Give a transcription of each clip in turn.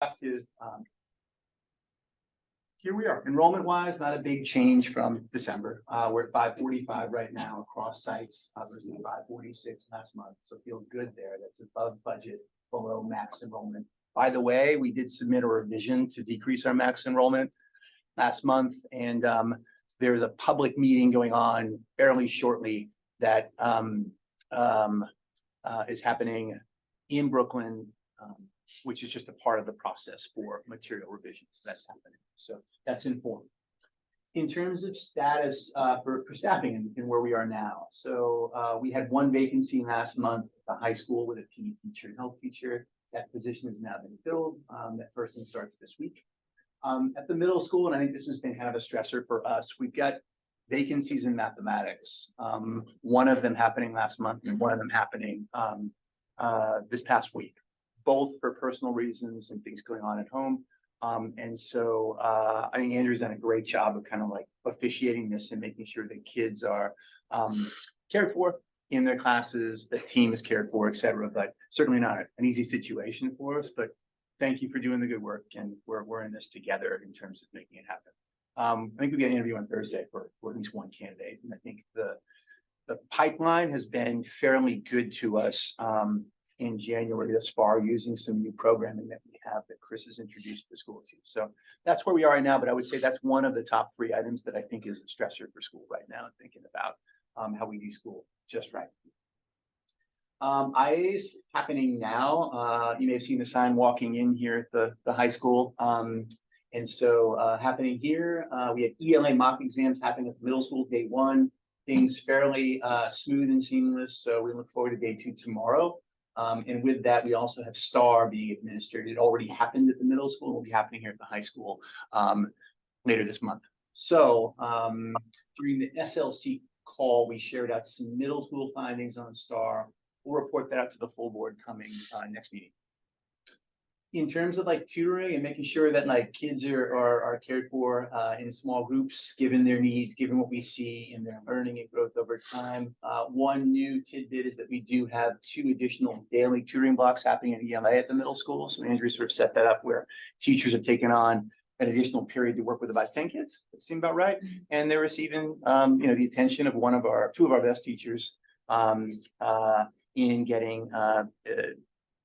perspective, here we are. Enrollment wise, not a big change from December. We're at 545 right now across sites versus 546 last month. So feel good there. That's above budget, below max enrollment. By the way, we did submit a revision to decrease our max enrollment last month, and there's a public meeting going on fairly shortly that is happening in Brooklyn, which is just a part of the process for material revisions that's happening. So that's informed. In terms of status for staffing and where we are now. So we had one vacancy last month at the high school with a PE teacher and health teacher. That position has now been filled. That person starts this week. At the middle school, and I think this has been kind of a stressor for us, we've got vacancies in mathematics. One of them happening last month and one of them happening this past week, both for personal reasons and things going on at home. And so I think Andrew's done a great job of kind of like officiating this and making sure that kids are cared for in their classes, the team is cared for, et cetera, but certainly not an easy situation for us. But thank you for doing the good work, and we're in this together in terms of making it happen. I think we get an interview on Thursday for at least one candidate, and I think the pipeline has been fairly good to us in January thus far, using some new programming that we have that Chris has introduced to the school team. So that's where we are right now, but I would say that's one of the top 3 items that I think is a stressor for school right now, thinking about how we do school just right. IAs happening now. You may have seen the sign walking in here at the high school. And so happening here, we had ELA mock exams happening at the middle school day 1. Things fairly smooth and seamless. So we look forward to day 2 tomorrow. And with that, we also have STAR being administered. It already happened at the middle school. It will be happening here at the high school later this month. So during the SLC call, we shared out some middle school findings on STAR. We'll report that out to the full board coming next meeting. In terms of like tutoring and making sure that like kids are cared for in small groups, given their needs, given what we see in their learning and growth over time. One new tidbit is that we do have 2 additional daily tutoring blocks happening at ELA at the middle school. So Andrew sort of set that up where teachers have taken on an additional period to work with about 10 kids. That seemed about right. And they're receiving the attention of 2 of our best teachers in getting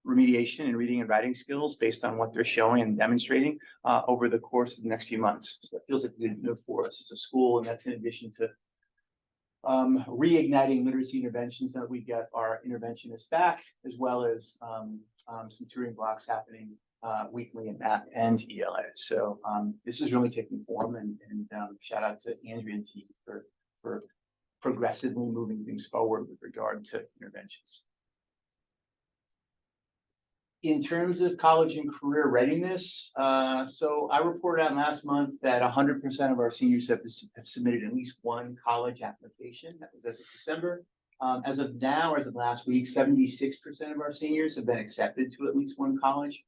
remediation and reading and writing skills based on what they're showing and demonstrating over the course of the next few months. So that feels like a good move for us as a school, and that's in addition to reigniting literacy interventions. That we've got our interventionists back, as well as some tutoring blocks happening weekly in math and ELA. So this is really taking form, and shout out to Andrea and team for progressively moving things forward with regard to interventions. In terms of college and career readiness, so I reported out last month that 100% of our seniors have submitted at least one college application. That was as of December. As of now, as of last week, 76% of our seniors have been accepted to at least one college,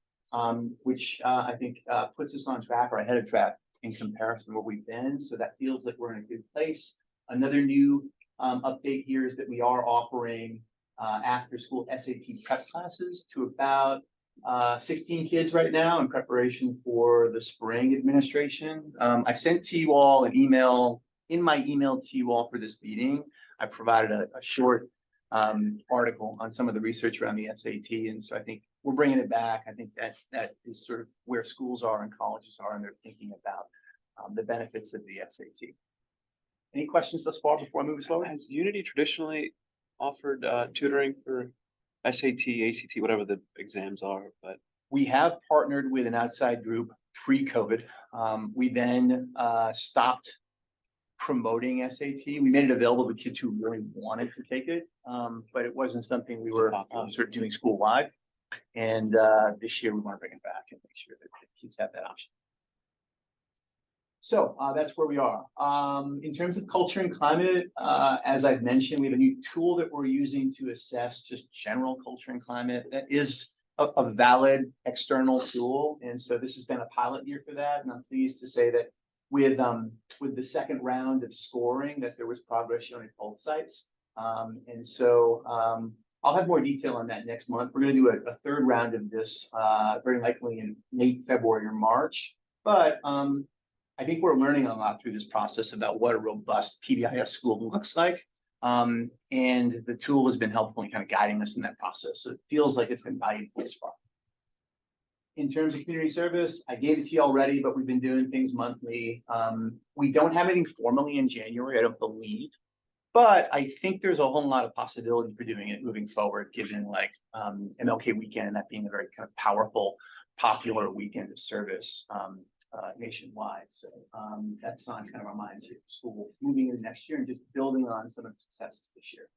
which I think puts us on track or ahead of track in comparison to where we've been. So that feels like we're in a good place. Another new update here is that we are offering after school SAT prep classes to about 16 kids right now in preparation for the spring administration. I sent to you all an email. In my email to you all for this meeting, I provided a short article on some of the research around the SAT. And so I think we're bringing it back. I think that is sort of where schools are and colleges are, and they're thinking about the benefits of the SAT. Any questions thus far before I move forward? Has Unity traditionally offered tutoring for SAT, ACT, whatever the exams are? But we have partnered with an outside group pre-COVID. We then stopped promoting SAT. We made it available to kids who really wanted to take it, but it wasn't something we were sort of doing school-wide. And this year we want to bring it back and make sure that kids have that option. So that's where we are. In terms of culture and climate, as I've mentioned, we have a new tool that we're using to assess just general culture and climate. That is a valid external tool. And so this has been a pilot year for that. And I'm pleased to say that with the second round of scoring, that there was progress shown at both sites. And so I'll have more detail on that next month. We're gonna do a third round of this, very likely in late February or March. But I think we're learning a lot through this process about what a robust PBIS school looks like. And the tool has been helpful in kind of guiding us in that process. So it feels like it's been valuable as far. In terms of community service, I gave it to you already, but we've been doing things monthly. We don't have anything formally in January, I don't believe. But I think there's a whole lot of possibility for doing it moving forward, given like MLK weekend, that being a very kind of powerful, popular weekend of service nationwide. So that's on kind of our minds here at the school, moving into next year and just building on some of the successes this year.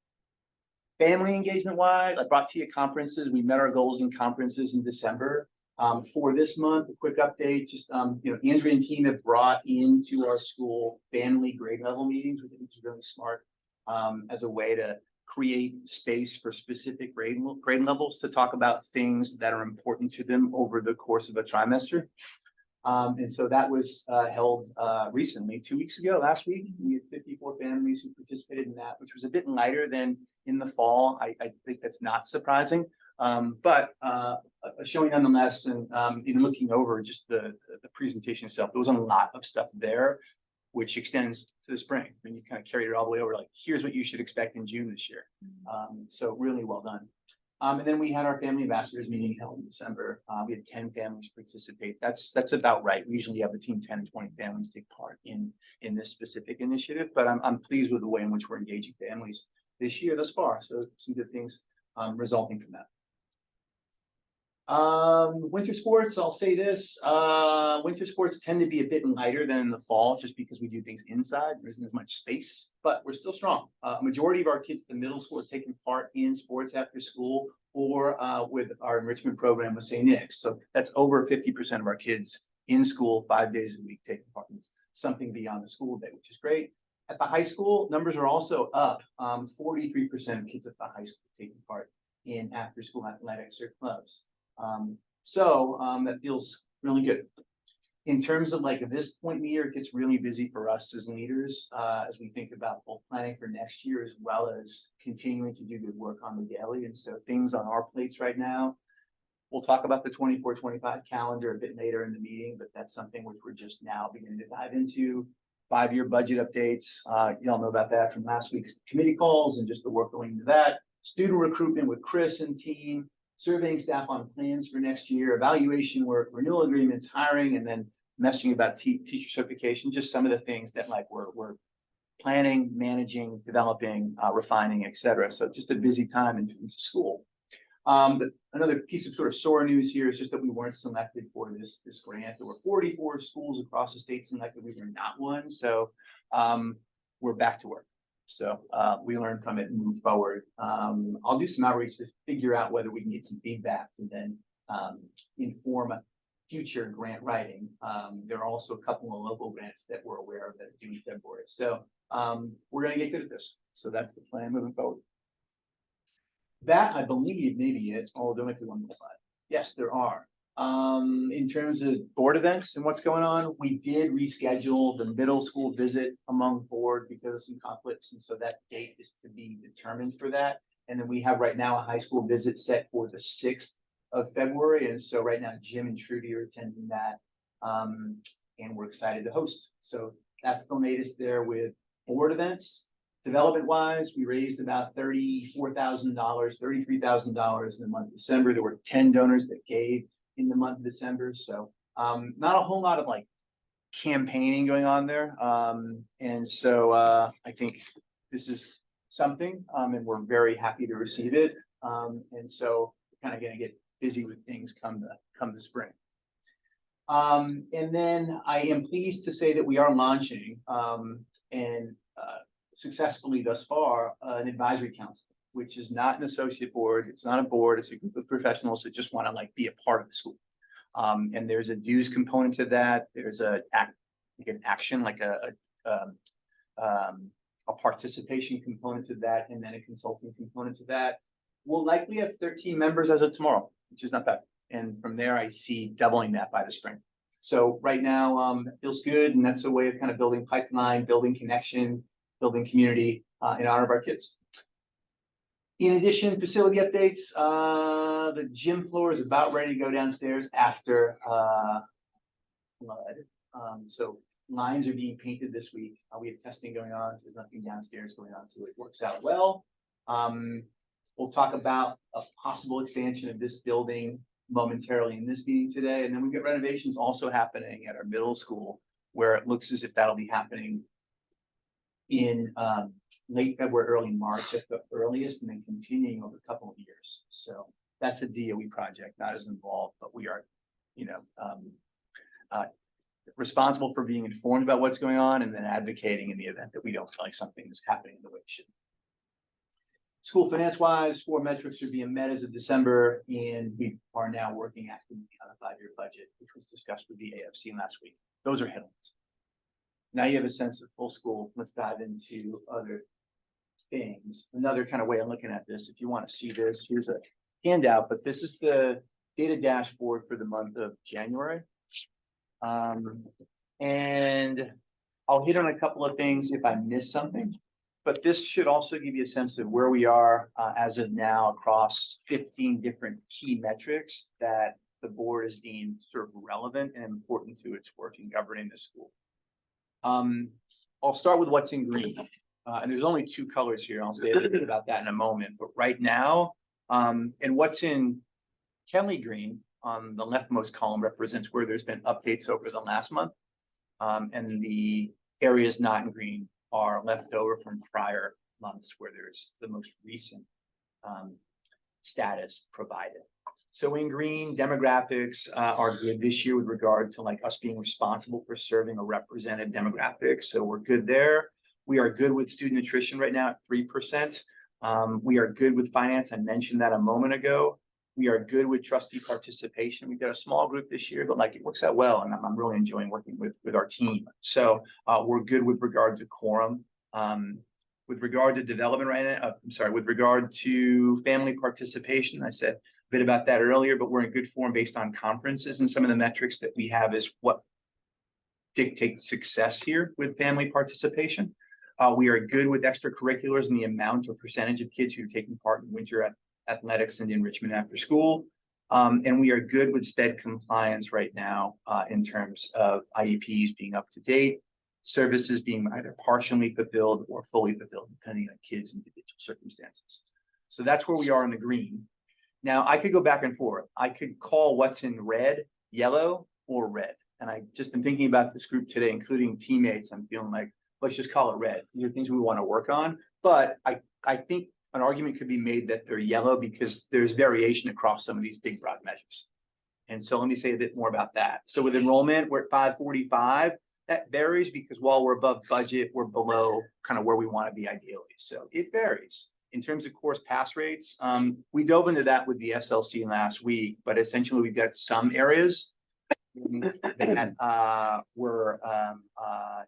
Family engagement wise, I brought to you conferences. We met our goals in conferences in December. For this month, a quick update, just, Andrea and team have brought into our school family grade level meetings, which I think is really smart, as a way to create space for specific grade levels to talk about things that are important to them over the course of a trimester. And so that was held recently, 2 weeks ago, last week. We had 54 families who participated in that, which was a bit lighter than in the fall. I think that's not surprising, but showing nonetheless, and even looking over just the presentation itself, there was a lot of stuff there, which extends to the spring. And you kind of carried it all the way over, like, here's what you should expect in June this year. So really well done. And then we had our family ambassadors meeting held in December. We had 10 families participate. That's about right. We usually have between 10 and 20 families take part in this specific initiative, but I'm pleased with the way in which we're engaging families this year thus far. So some good things resulting from that. Winter sports, I'll say this, winter sports tend to be a bit lighter than in the fall, just because we do things inside. There isn't as much space, but we're still strong. Majority of our kids at the middle school are taking part in sports after school or with our enrichment program with St. Nick's. So that's over 50% of our kids in school 5 days a week taking part in something beyond the school day, which is great. At the high school, numbers are also up. 43% of kids at the high school taking part in after school athletics or clubs. That feels really good. In terms of like this point in the year, it gets really busy for us as leaders, as we think about both planning for next year as well as continuing to do good work on the daily. And so things on our plates right now, we'll talk about the 24-25 calendar a bit later in the meeting, but that's something which we're just now beginning to dive into. 5-year budget updates. Y'all know about that from last week's committee calls and just the work going into that. Student recruitment with Chris and team. Surveying staff on plans for next year, evaluation work, renewal agreements, hiring, and then messaging about teacher certification, just some of the things that like we're planning, managing, developing, refining, etc. So just a busy time in school. But another piece of sort of sore news here is just that we weren't selected for this grant. There were 44 schools across the state selected. We were not one. So we're back to work. So we learn from it and move forward. I'll do some outreach to figure out whether we can get some feedback and then inform future grant writing. There are also a couple of local grants that we're aware of that are due in February. So we're going to get good at this. So that's the plan moving forward. That, I believe, may be it. Oh, there might be one more slide. Yes, there are. In terms of board events and what's going on, we did reschedule the middle school visit among board because of some conflicts. And so that date is to be determined for that. And then we have right now a high school visit set for the 6th of February. And so right now, Jim and Trudy are attending that. And we're excited to host. So that's the latest there with board events. Development wise, we raised about $34,000, $33,000 in the month of December. There were 10 donors that gave in the month of December. So not a whole lot of like campaigning going on there. And so I think this is something, and we're very happy to receive it. And so we're kind of going to get busy with things come the spring. And then I am pleased to say that we are launching successfully thus far an advisory council, which is not an associate board. It's not a board. It's a group of professionals that just want to like be a part of the school. And there's a dues component to that. There's an action, like a participation component to that, and then a consulting component to that. We'll likely have 13 members as of tomorrow, which is not bad. And from there, I see doubling that by the spring. So right now, it feels good, and that's a way of kind of building pipeline, building connection, building community in honor of our kids. In addition, facility updates, the gym floor is about ready to go downstairs after flood. So lines are being painted this week. We have testing going on, so there's nothing downstairs going on, so it works out well. We'll talk about a possible expansion of this building momentarily in this meeting today, and then we've got renovations also happening at our middle school, where it looks as if that'll be happening in late February, early March at the earliest, and then continuing over a couple of years. So that's a DOE project, not as involved, but we are, you know, responsible for being informed about what's going on and then advocating in the event that we don't feel like something is happening the way it should. School finance wise, 4 metrics are being met as of December, and we are now working actively on a 5-year budget, which was discussed with the AFC last week. Those are headlines. Now you have a sense of full school. Let's dive into other things. Another kind of way of looking at this, if you want to see this, here's a handout, but this is the data dashboard for the month of January. And I'll hit on a couple of things if I miss something, but this should also give you a sense of where we are as of now across 15 different key metrics that the board has deemed sort of relevant and important to its work in governing the school. I'll start with what's in green. And there's only 2 colors here. I'll say a little bit about that in a moment. But right now, and what's in Kelly green on the leftmost column represents where there's been updates over the last month. And the areas not in green are left over from prior months where there's the most recent status provided. So in green, demographics are good this year with regard to like us being responsible for serving a represented demographic. So we're good there. We are good with student attrition right now at 3%. We are good with finance. I mentioned that a moment ago. We are good with trustee participation. We've got a small group this year, but like it works out well, and I'm really enjoying working with our team. So we're good with regard to quorum. With regard to development right now, with regard to family participation, I said a bit about that earlier, but we're in good form based on conferences, and some of the metrics that we have is what dictates success here with family participation. We are good with extracurriculars and the amount or percentage of kids who are taking part in winter athletics and enrichment after school. And we are good with SPED compliance right now in terms of IEPs being up to date, services being either partially fulfilled or fully fulfilled, depending on kids' individual circumstances. So that's where we are in the green. Now I could go back and forth. I could call what's in red, yellow, or red. And I just been thinking about this group today, including teammates. I'm feeling like, let's just call it red. These are things we want to work on. But I think an argument could be made that they're yellow because there's variation across some of these big broad measures. And so let me say a bit more about that. So with enrollment, we're at 545. That varies because while we're above budget, we're below kind of where we want to be ideally. So it varies. In terms of course pass rates, we dove into that with the SLC last week, but essentially we've got some areas that were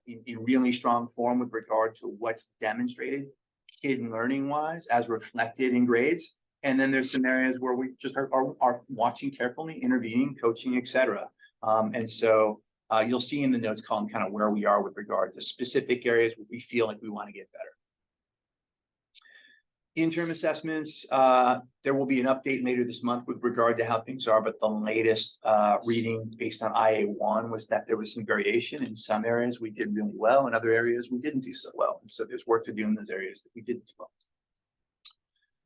in really strong form with regard to what's demonstrated kid and learning wise as reflected in grades. And then there's some areas where we just are watching carefully, intervening, coaching, etc. And so you'll see in the notes column kind of where we are with regard to specific areas where we feel like we want to get better. Interim assessments, there will be an update later this month with regard to how things are, but the latest reading based on IA1 was that there was some variation. In some areas we did really well, in other areas we didn't do so well. And so there's work to do in those areas that we didn't do well.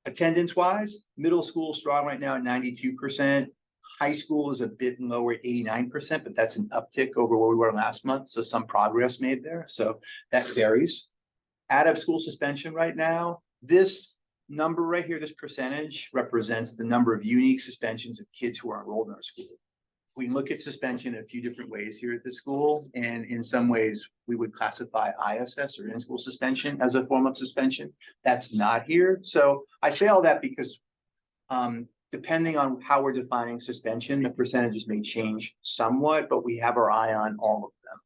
Attendance wise, middle school strong right now at 92%. High school is a bit lower at 89%, but that's an uptick over where we were last month. So some progress made there. So that varies. Out of school suspension right now, this number right here, this percentage represents the number of unique suspensions of kids who are enrolled in our school. We can look at suspension in a few different ways here at the school, and in some ways we would classify ISS or in-school suspension as a form of suspension. That's not here. So I say all that because depending on how we're defining suspension, the percentages may change somewhat, but we have our eye on all of them.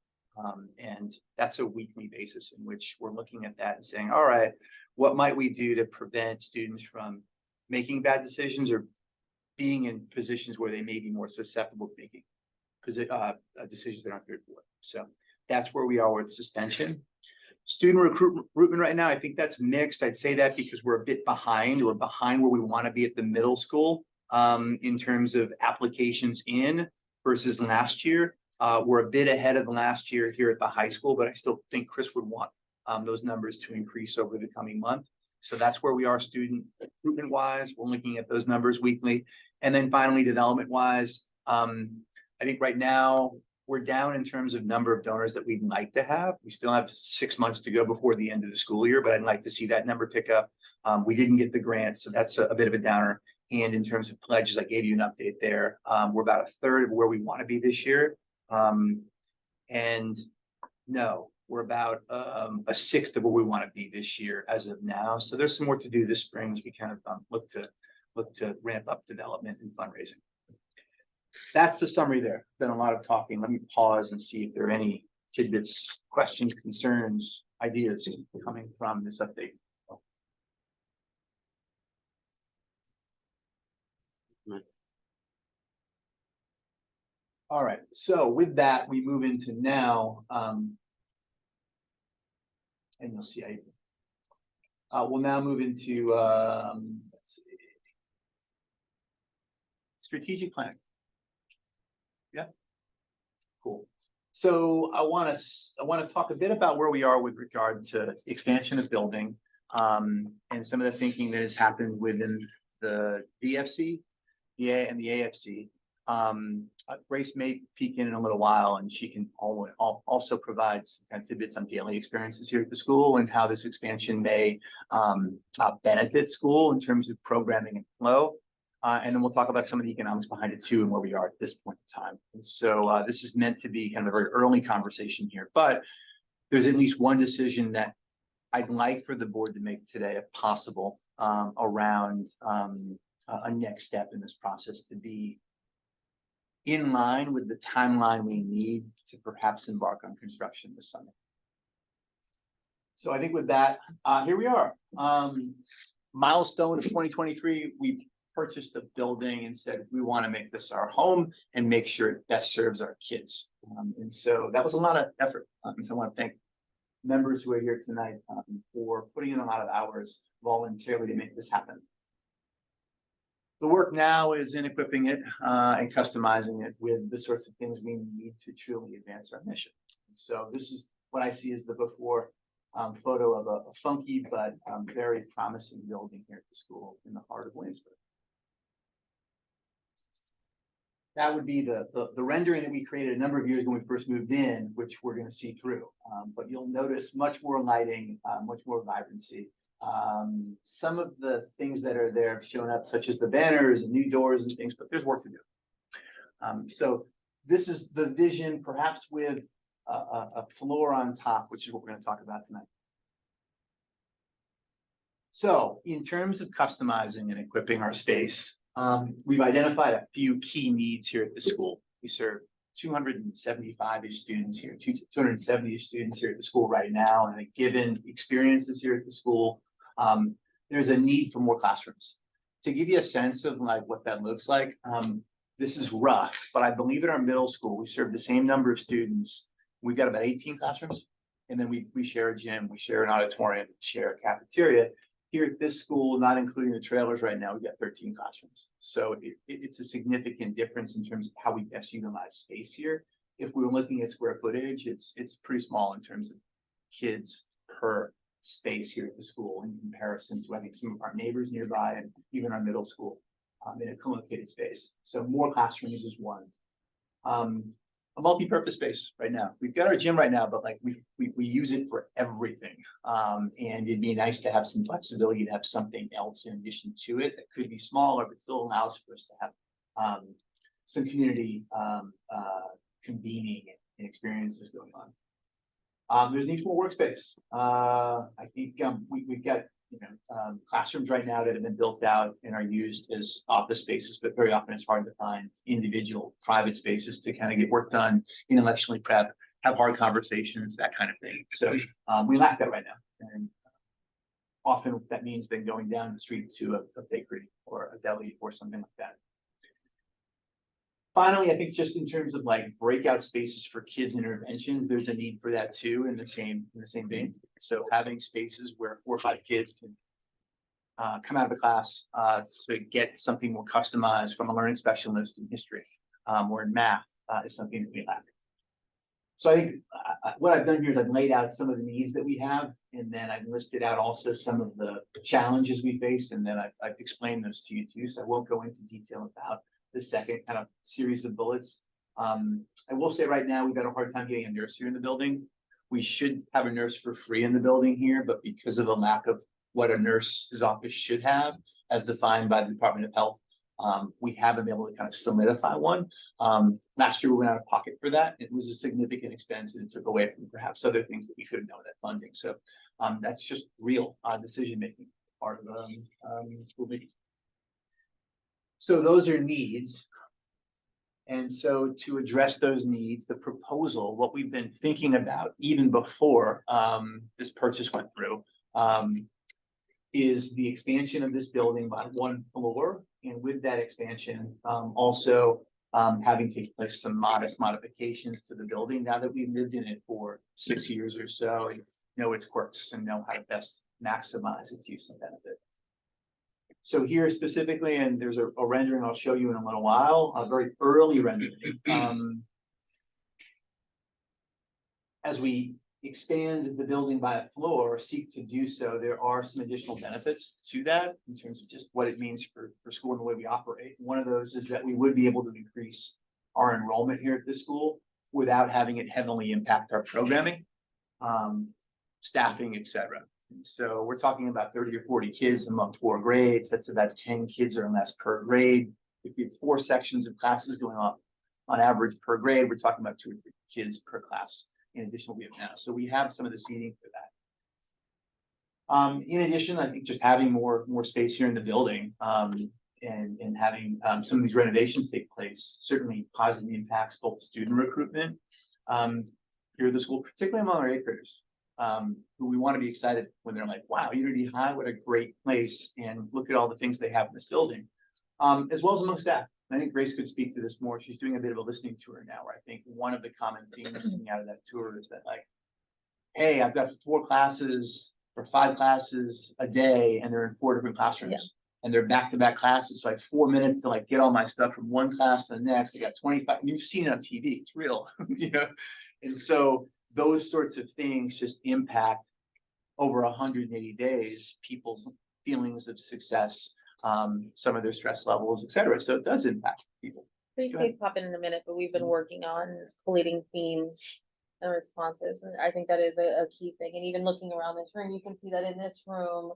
And that's a weekly basis in which we're looking at that and saying, all right, what might we do to prevent students from making bad decisions or being in positions where they may be more susceptible to making decisions that aren't good for them. So that's where we are with suspension. Student recruitment right now, I think that's mixed. I'd say that because we're a bit behind. We're behind where we want to be at the middle school in terms of applications in versus last year. We're a bit ahead of last year here at the high school, but I still think Chris would want those numbers to increase over the coming month. So that's where we are student recruitment wise. We're looking at those numbers weekly. And then finally, development wise, I think right now we're down in terms of number of donors that we'd like to have. We still have 6 months to go before the end of the school year, but I'd like to see that number pick up. We didn't get the grant, so that's a bit of a downer. And in terms of pledges, I gave you an update there. We're about a third of where we want to be this year. And no, we're about a sixth of where we want to be this year as of now. So there's some work to do this spring as we kind of look to ramp up development and fundraising. That's the summary there. Done a lot of talking. Let me pause and see if there are any tidbits, questions, concerns, ideas coming from this update. All right, so with that, we move into now, and you'll see, we'll now move into let's see, strategic planning. Yeah, cool. So I want to talk a bit about where we are with regard to expansion of building and some of the thinking that has happened within the DFC, the AFC. Grace may peek in a little while, and she can also provide some kind of tidbits on daily experiences here at the school and how this expansion may benefit school in terms of programming and flow. And then we'll talk about some of the economics behind it too and where we are at this point in time. And so this is meant to be kind of a very early conversation here, but there's at least one decision that I'd like for the board to make today, if possible, around a next step in this process to be in line with the timeline we need to perhaps embark on construction this summer. So I think with that, here we are. Milestone of 2023, we purchased a building and said we want to make this our home and make sure it best serves our kids. And so that was a lot of effort. So I want to thank members who are here tonight for putting in a lot of hours voluntarily to make this happen. The work now is in equipping it and customizing it with the sorts of things we need to truly advance our mission. So this is what I see as the before photo of a funky but very promising building here at the school in the heart of Williamsburg. That would be the rendering that we created a number of years when we first moved in, which we're going to see through. But you'll notice much more lighting, much more vibrancy. Some of the things that are there have shown up, such as the banners and new doors and things, but there's work to do. So this is the vision, perhaps with a floor on top, which is what we're going to talk about tonight. So in terms of customizing and equipping our space, we've identified a few key needs here at the school. We serve 275-ish students here, 270-ish students here at the school right now, and given experiences here at the school, there's a need for more classrooms. To give you a sense of like what that looks like, this is rough, but I believe at our middle school, we serve the same number of students. We've got about 18 classrooms, and then we share a gym, we share an auditorium, we share a cafeteria. Here at this school, not including the trailers right now, we've got 13 classrooms. So it's a significant difference in terms of how we best utilize space here. If we were looking at square footage, it's pretty small in terms of kids per space here at the school in comparison to, I think, some of our neighbors nearby and even our middle school in a co-located space. So more classrooms is one. A multi-purpose space right now. We've got our gym right now, but like we use it for everything. And it'd be nice to have some flexibility to have something else in addition to it that could be smaller, but still allows for us to have some community convening and experiences going on. There's need for more workspace. I think we've got classrooms right now that have been built out and are used as office spaces, but very often it's hard to find individual private spaces to kind of get work done, intellectually prep, have hard conversations, that kind of thing. So we lack that right now. And often that means then going down the street to a bakery or a deli or something like that. Finally, I think just in terms of like breakout spaces for kids interventions, there's a need for that too in the same vein. So having spaces where 4 or 5 kids can come out of a class to get something more customized from a learning specialist in history or in math is something that we lack. So I think what I've done here is I've laid out some of the needs that we have, and then I've listed out also some of the challenges we face, and then I've explained those to you too. So I won't go into detail about the second kind of series of bullets. I will say right now we've got a hard time getting a nurse here in the building. We should have a nurse for free in the building here, but because of the lack of what a nurse's office should have, as defined by the Department of Health, we haven't been able to kind of solidify one. Last year we went out of pocket for that. It was a significant expense, and it took away from perhaps other things that we could have done with that funding. So that's just real decision making part of school meeting. So those are needs. And so to address those needs, the proposal, what we've been thinking about even before this purchase went through, is the expansion of this building by 1 floor. And with that expansion, also having taken place some modest modifications to the building now that we've lived in it for 6 years or so and know its quirks and know how to best maximize its use and benefit. So here specifically, and there's a rendering I'll show you in a little while, a very early rendering. As we expand the building by a floor, seek to do so, there are some additional benefits to that in terms of just what it means for school and the way we operate. One of those is that we would be able to increase our enrollment here at this school without having it heavily impact our programming, staffing, etc. So we're talking about 30 or 40 kids among 4 grades. That's about 10 kids or less per grade. If we have 4 sections of classes going on average per grade, we're talking about 2 or 3 kids per class in addition to what we have now. So we have some of the seating for that. In addition, I think just having more space here in the building and having some of these renovations take place certainly positively impacts both student recruitment here at the school, particularly among our 8th graders, who we want to be excited when they're like, wow, Unity High, what a great place, and look at all the things they have in this building, as well as among staff. I think Grace could speak to this more. She's doing a bit of a listening tour now, where I think one of the common themes coming out of that tour is that, like, hey, I've got 4 classes or 5 classes a day, and they're in 4 different classrooms, and they're back-to-back classes. So I have 4 minutes to like get all my stuff from one class to the next. I got 25. You've seen it on TV. It's real, you know. And so those sorts of things just impact over 180 days people's feelings of success, some of their stress levels, etc. So it does impact people. Please pop in a minute, but we've been working on collating themes and responses, and I think that is a key thing. And even looking around this room, you can see that in this room,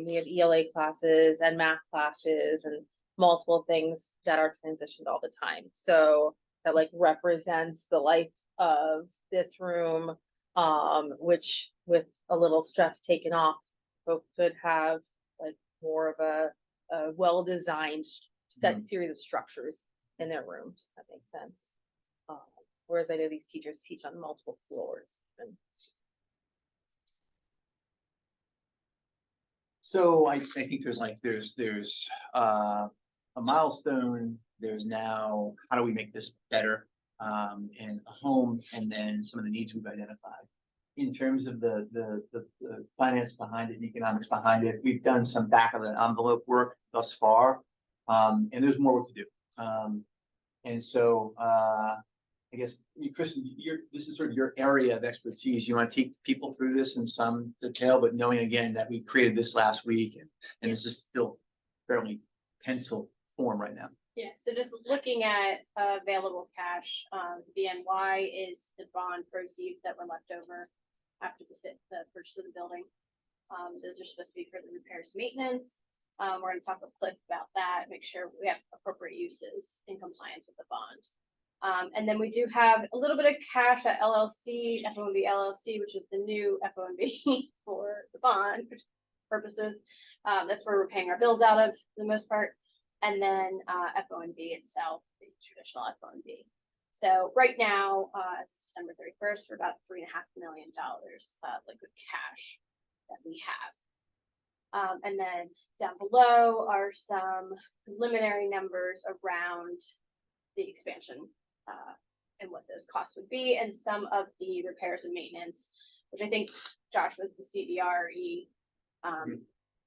we have ELA classes and math classes and multiple things that are transitioned all the time. So that like represents the life of this room, which with a little stress taken off, folks could have like more of a well-designed set series of structures in their rooms. That makes sense. Whereas I know these teachers teach on multiple floors. So I think there's a milestone. There's now how do we make this better in a home, and then some of the needs we've identified. In terms of the finance behind it and economics behind it, we've done some back of the envelope work thus far, and there's more work to do. And so I guess, Kristen, this is sort of your area of expertise. You want to take people through this in some detail, but knowing again that we created this last week and this is still fairly pencil form right now. Yeah, so just looking at available cash, BNY is the bond proceeds that were left over after the purchase of the building. Those are supposed to be for the repairs and maintenance. We're going to talk with Cliff about that, make sure we have appropriate uses in compliance with the bond. And then we do have a little bit of cash at LLC, FOMB LLC, which is the new FOMB for the bond purposes. That's where we're paying our bills out of for the most part. And then FOMB itself, the traditional FOMB. So right now, it's December 31st, we're about $3.5 million liquid cash that we have. And then down below are some preliminary numbers around the expansion, and what those costs would be, and some of the repairs and maintenance, which I think Josh was the CBRE,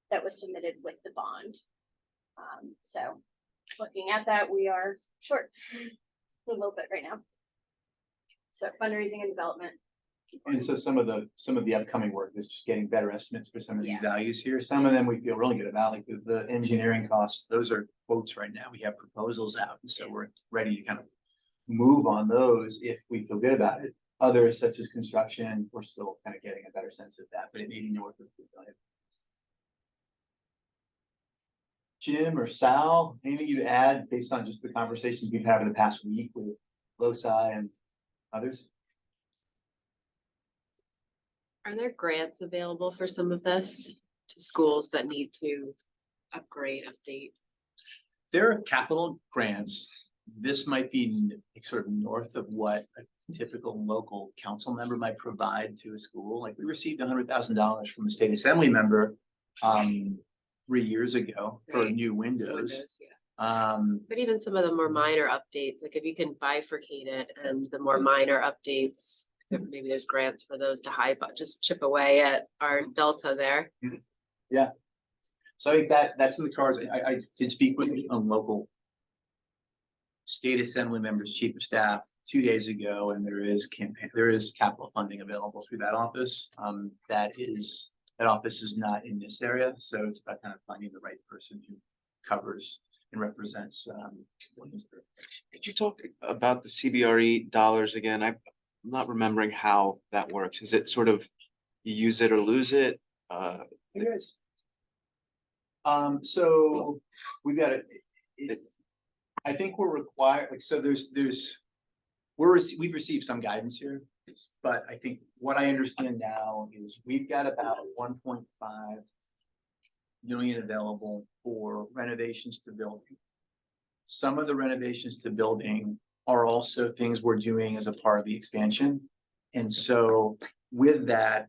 that was submitted with the bond. So looking at that, we are short a little bit right now. So fundraising and development. And so some of the upcoming work is just getting better estimates for some of these Yeah. values here. Some of them we feel really good about, like the engineering costs, those are quotes right now. We have proposals out, and so we're ready to kind of move on those if we feel good about it. Others such as construction, we're still kind of getting a better sense of that, but it may be north of $3 billion. Jim or Sal, anything you'd add based on just the conversations we've had in the past week with Loci and others? Are there grants available for some of this to schools that need to upgrade, update? There are capital grants. This might be sort of north of what a typical local council member might provide to a school. Like we received $100,000 from a state assembly member 3 years ago for Right. new windows. Windows, yeah. But even some of the more minor updates, like if you can bifurcate it and the more minor updates, maybe there's grants for those to just chip away at our delta there. So I think that's in the cards. I did speak with a local state assembly members, chief of staff 2 days ago, and there is capital funding available through that office. That office is not in this area, so it's about kind of finding the right person who covers and represents Williamsburg. Could you talk about the CBRE dollars again? I'm not remembering how that works. Is it sort of you use it or lose it? Hey guys. So we've got I think we're required, like, so we've received some guidance here, but I think what I understand now is we've got about 1.5 million available for renovations to building. Some of the renovations to building are also things we're doing as a part of the expansion. And so with that,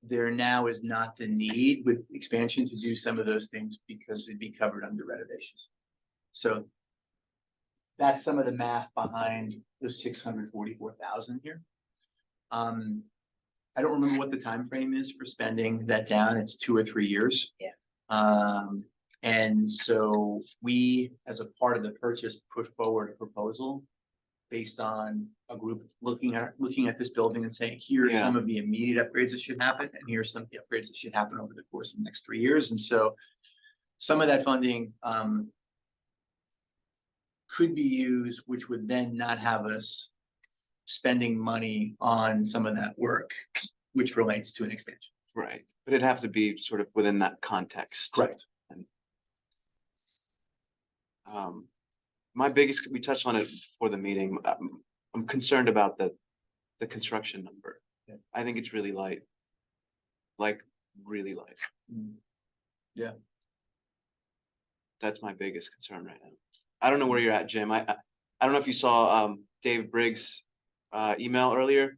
there now is not the need with expansion to do some of those things because it'd be covered under renovations. So that's some of the math behind the 644,000 here. I don't remember what the time frame is for spending that down. It's 2 or 3 years. Yeah. And so we, as a part of the purchase, put forward a proposal based on a group looking at this building and saying, here are some of the immediate upgrades that should happen, and here are some of the upgrades that should happen over the course of the next 3 years. And so some of that funding could be used, which would then not have us spending money on some of that work, which relates to an expansion. Right, but it'd have to be sort of within that context. Correct. And my biggest, we touched on it before the meeting. I'm concerned about the construction number. Yeah. I think it's really light, like really light. Yeah. That's my biggest concern right now. I don't know where you're at, Jim. I don't know if you saw Dave Briggs' email earlier.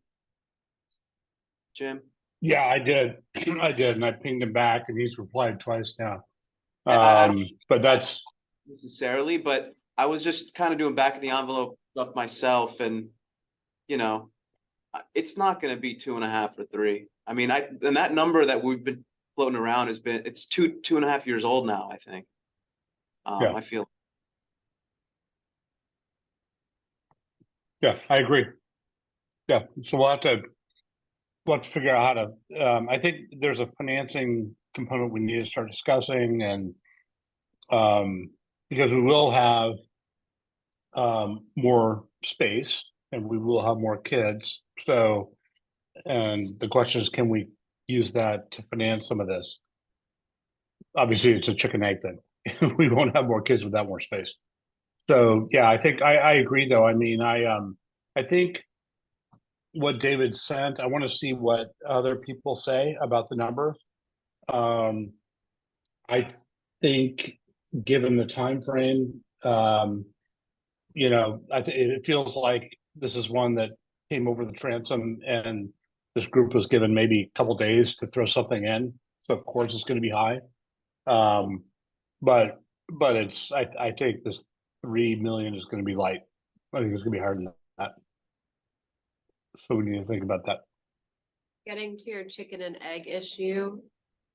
Jim? Yeah, I did. I did, and I pinged him back, and he's replied twice now. I don't But that's necessarily, but I was just kind of doing back of the envelope stuff myself, and you know, it's not going to be 2.5 or 3. I mean, and that number that we've been floating around it's 2.5 years old now, I think. Yeah. I feel. yeah, I agree. Yeah, so we'll have to figure out how to. I think there's a financing component we need to start discussing, and because we will have more space and we will have more kids. So, and the question is, can we use that to finance some of this? Obviously, it's a chicken egg thing. We won't have more kids without more space. So yeah, I think I agree though. I mean, I think what David sent, I want to see what other people say about the number. I think given the time frame, you know, it feels like this is one that came over the transom, and this group was given maybe a couple days to throw something in. So of course it's going to be high. But it's I think this 3 million is gonna be light. I think it's gonna be higher than that. So we need to think about that. Getting to your chicken and egg issue,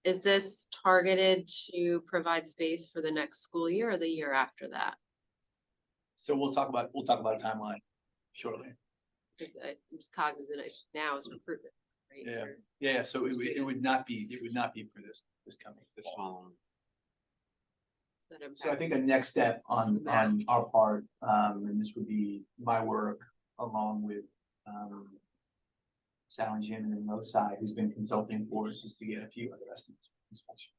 is this targeted to provide space for the next school year or the year after that? So we'll talk about a timeline shortly. Because I'm just cognizant of now is recruitment, right? Yeah. Or- Yeah, so it would not be for this coming This fall. following. that So I impact- think a next step on Math. our part, and this would be my work along with Sal and Jim and then Mosai, who's been consulting for us, is to get a few other estimates for construction.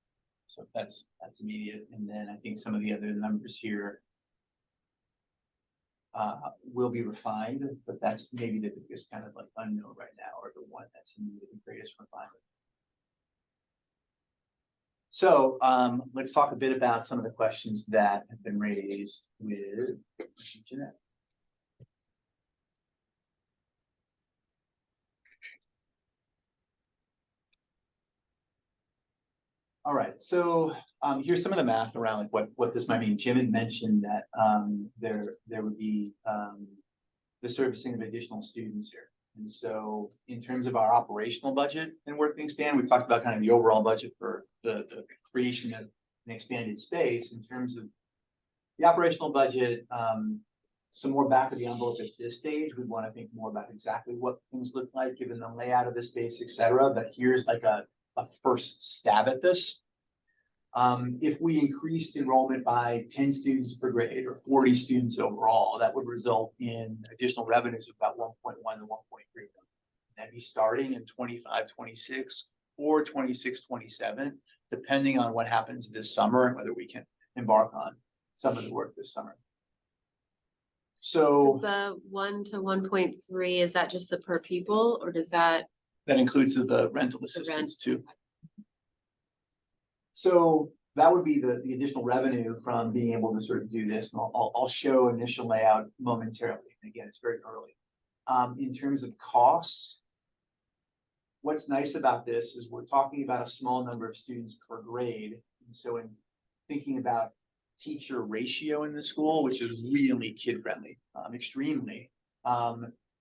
So that's immediate, and then I think some of the other numbers here will be refined, but that's maybe the biggest kind of like unknown right now, or the one that's in the greatest refinement. So let's talk a bit about some of the questions that have been raised with Jeanette. All right, so here's some of the math around like what this might mean. Jim had mentioned that there would be the servicing of additional students here. And so in terms of our operational budget and where things stand, we've talked about kind of the overall budget for the creation of an expanded space. In terms of the operational budget, some more back of the envelope at this stage. We want to think more about exactly what things look like given the layout of the space, et cetera. But here's like a first stab at this. If we increased enrollment by 10 students per grade or 40 students overall, that would result in additional revenues of about 1.1 to 1.3 million. That'd be starting in 25, 26 or 26, 27, depending on what happens this summer and whether we can embark on some of the work this summer. Does So the 1 to 1.3, is that just the per pupil or does that? that includes the rental assistance too. So that would be the additional revenue from being able to sort of do this. And I'll show initial layout momentarily. And again, it's very early. In terms of costs, what's nice about this is we're talking about a small number of students per grade. And so in thinking about teacher ratio in the school, which is really kid friendly, extremely,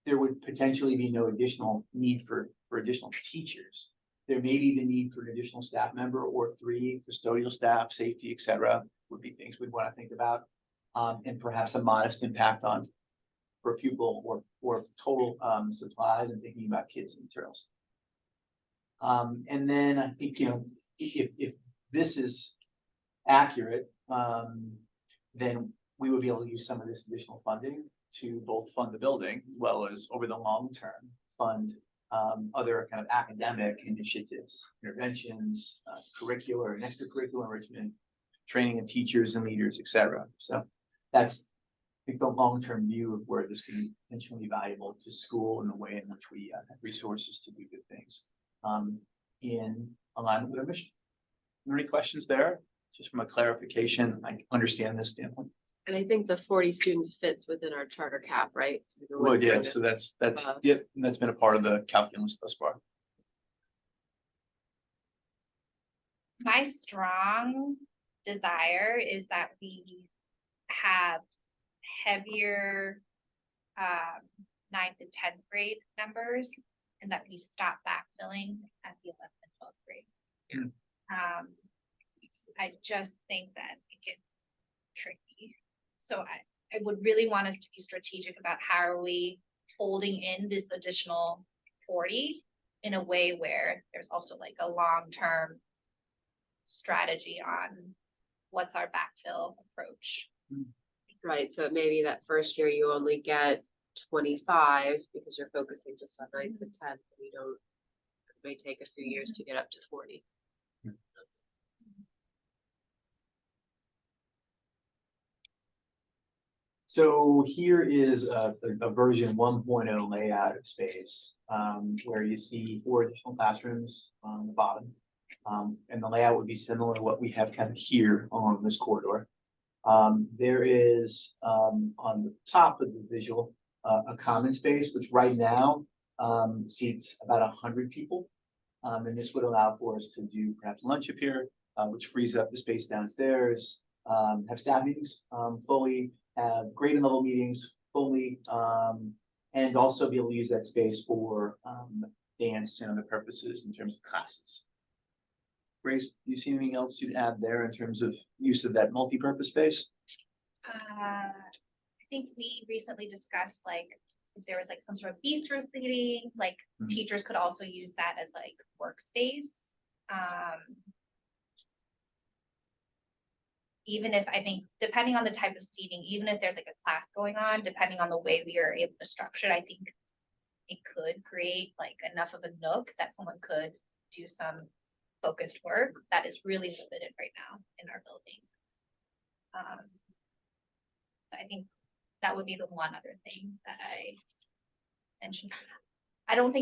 there would potentially be no additional need for additional teachers. There may be the need for an additional staff member or 3 custodial staff, safety, et cetera, would be things we'd want to think about. And perhaps a modest impact on per pupil or total supplies and thinking about kids and materials. And then I think, you know, if this is accurate, then we would be able to use some of this additional funding to both fund the building as well as over the long term fund other kind of academic initiatives, interventions, curricular and extracurricular enrichment, training of teachers and leaders, et cetera. So that's, I think, the long-term view of where this can be potentially valuable to school and the way in which we have resources to do good things in alignment with our mission. Are there any questions there? Just from a clarification, I understand this standpoint. And I think the 40 students fits within our charter cap, right? We Well, wouldn't yeah, bring so this that's above. yep, and that's been a part of the calculus thus far. My strong desire is that we have heavier 9th and 10th grade numbers and that we stop backfilling at the 11th and 12th grade. I just think that it gets tricky. So I would really want us to be strategic about how are we holding in this additional 40 in a way where there's also like a long-term strategy on what's our backfill approach. Right, so maybe that first year you only get 25 because you're focusing just on 9th and 10th, and you don't, it may take a few years to get up to 40. So here is a version 1.0 layout of space where you see 4 additional classrooms on the bottom. And the layout would be similar to what we have kind of here along this corridor. There is on the top of the visual a common space, which right now seats about 100 people. And this would allow for us to do perhaps lunch up here, which frees up the space downstairs, have staff meetings fully, have grade and level meetings fully, and also be able to use that space for, dance and other purposes in terms of classes. Grace, do you see anything else you'd add there in terms of use of that multi-purpose space? I think we recently discussed like if there was like some sort of bistro seating, like Mhm. teachers could also use that as like workspace. Even if I think depending on the type of seating, even if there's like a class going on, depending on the way we are able to structure it, I think it could create like enough of a nook that someone could do some focused work that is really limited right now in our building. I think that would be the one other thing that I mentioned. I don't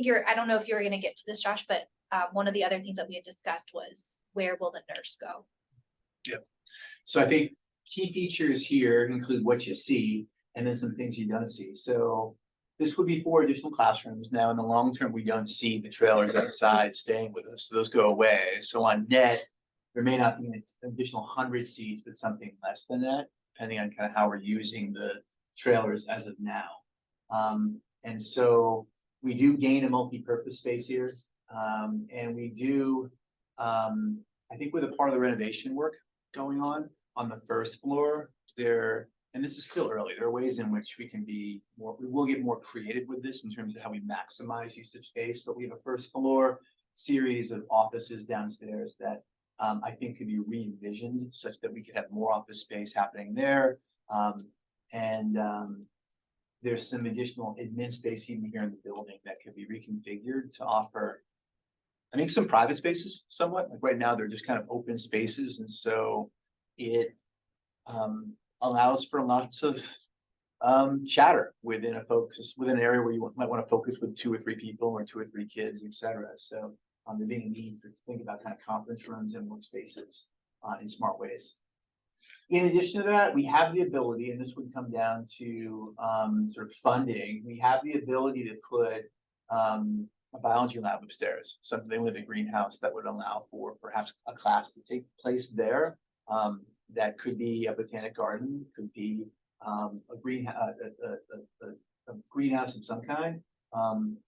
know if you're gonna get to this, Josh, but one of the other things that we had discussed was where will the nurse go? Yep. So I think key features here include what you see and then some things you don't see. So this would be 4 additional classrooms. Now, in the long term, we don't see the trailers outside staying with us. So those go away. So on net, there may not be an additional 100 seats, but something less than that, depending on kind of how we're using the trailers as of now. And so we do gain a multi-purpose space here. And we do, I think with a part of the renovation work going on the first floor there, and this is still early, there are ways in which we will get more creative with this in terms of how we maximize use of space, but we have a first floor series of offices downstairs that I think could be re-envisioned such that we could have more office space happening there. There's some additional admin space even here in the building that could be reconfigured to offer, I think, some private spaces somewhat. Like right now, they're just kind of open spaces. And so it allows for lots of chatter within an area where you might want to focus with 2 or 3 people or 2 or 3 kids, et cetera. So there being a need to think about kind of conference rooms and workspaces in smart ways. In addition to that, we have the ability, and this would come down to sort of funding, we have the ability to put a biology lab upstairs, something with a greenhouse that would allow for perhaps a class to take place there. That could be a botanic garden, could be a greenhouse of some kind.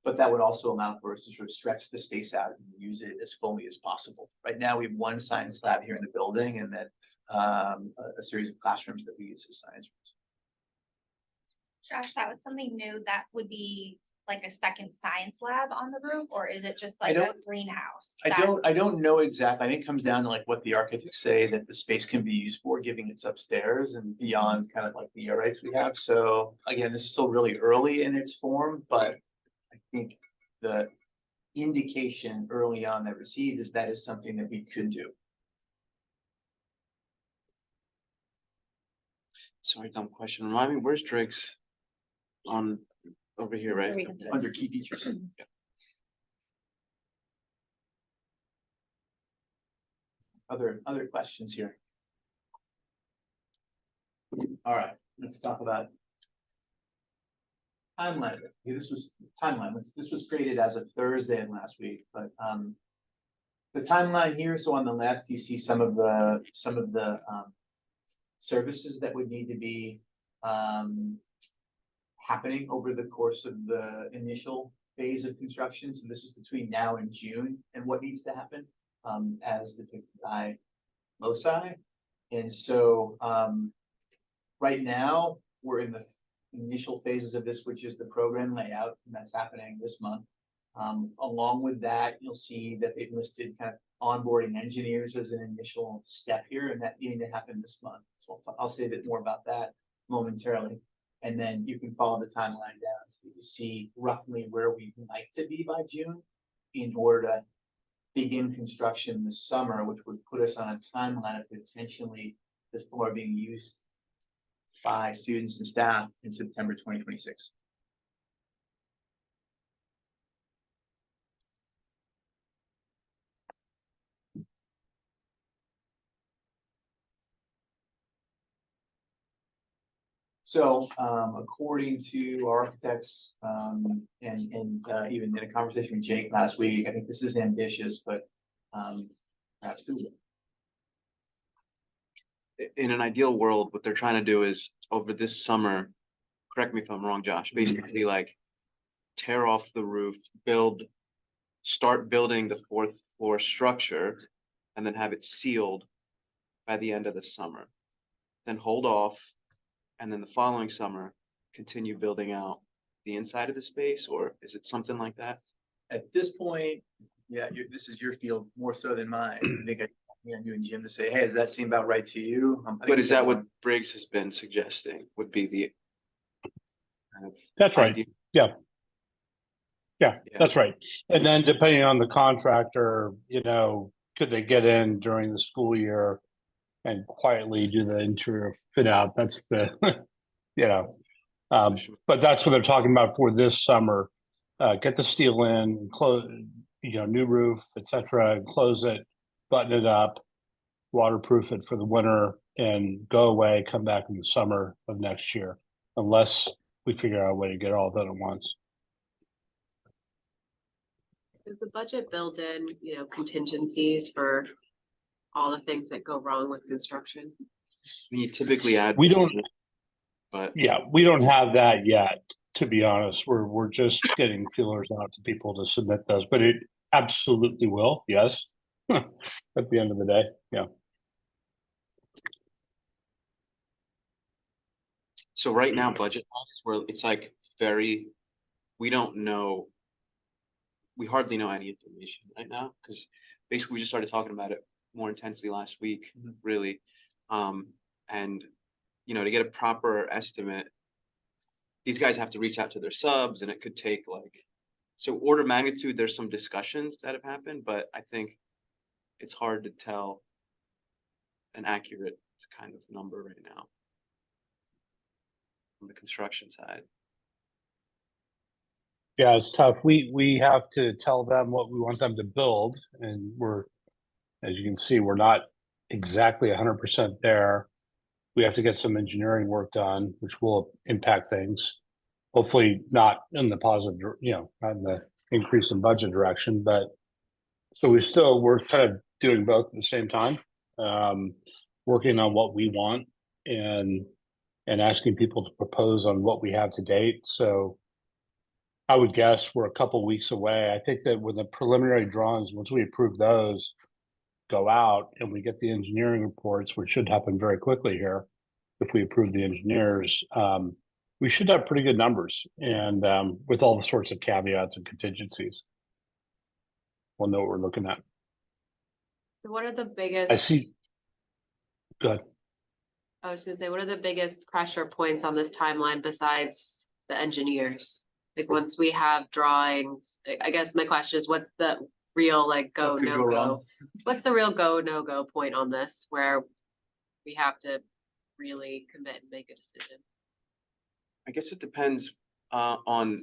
But that would also allow for us to sort of stretch the space out and use it as fully as possible. Right now, we have 1 science lab here in the building, and then a series of classrooms that we use as science rooms. Josh, that was something new that would be like a second science lab on the roof, or is it just like a greenhouse? I don't know exactly. I think it comes down to like what the architects say that the space can be used for, given it's upstairs and beyond kind of like the air rights we have. So again, this is still really early in its form, but I think the indication early on that received is that is something that we could do. Sorry, dumb question. Remind me, where's Driggs? On over here, right? Under key features. Other questions here? All right, let's talk about timeline. Okay, this was timeline. This was created as of Thursday of last week, but the timeline here. So on the left, you see some of the services that would need to be happening over the course of the initial phase of construction. So this is between now and June, and what needs to happen as depicted by LOSI. And so right now we're in the initial phases of this, which is the program layout, and that's happening this month. Along with that, you'll see that they've listed kind of onboarding engineers as an initial step here, and that needing to happen this month. So I'll say a bit more about that momentarily. And then you can follow the timeline down so you see roughly where we'd like to be by June in order to begin construction this summer, which would put us on a timeline of potentially this floor being used by students and staff in September 2026. So according to our architects and even in a conversation with Jake last week, I think this is ambitious, but perhaps doable. in an ideal world, what they're trying to do is over this summer, correct me if I'm wrong, Josh, basically like tear off the roof, start building the 4th floor structure, and then have it sealed by the end of the summer. Then hold off, and then the following summer, continue building out the inside of the space, or is it something like that? At this point, yeah, this is your field more so than mine. I think you and Jim to say, hey, does that seem about right to you? I think But is that what everyone- Briggs has been suggesting would be the kind of That's right. ideal? Yeah, Yeah. that's right. And then depending on the contractor, could they get in during the school year and quietly do the interior fit out? That's the, but that's what they're talking about for this summer. Get the steel in, close, new roof, etc., and close it, button it up, waterproof it for the winter, and go away, come back in the summer of next year, unless we figure out a way to get it all done at once. Does the budget build in, contingencies for all the things that go wrong with construction? You typically add. We don't, But we don't have that yet, to be honest. We're just getting feelers out to people to submit those, but it absolutely will, yes. At the end of the day, yeah. so right now, budget wise, where it's like we don't know. We hardly know any information right now because basically we just started talking about it more intensely last week, really. And to get a proper estimate, these guys have to reach out to their subs, and it could take so order of magnitude. There's some discussions that have happened, but I think it's hard to tell an accurate kind of number right now on the construction side. Yeah, it's tough. We have to tell them what we want them to build, and as you can see, we're not exactly 100% there. We have to get some engineering work done, which will impact things. Hopefully not in the positive, not in the increase in budget direction, but so we're kind of doing both at the same time, working on what we want and asking people to propose on what we have to date. So I would guess we're a couple weeks away. I think that with the preliminary drawings, once we approve those, go out and we get the engineering reports, which should happen very quickly here, if we approve the engineers, we should have pretty good numbers, and with all the sorts of caveats and contingencies, we'll know what we're looking at. So what are the biggest? I see. Good. I was gonna say, what are the biggest pressure points on this timeline besides the engineers? Like, once we have drawings, I guess my question is, what's the real go, What could no go go? wrong? What's the real go, no go point on this where we have to really commit and make a decision? I guess it depends on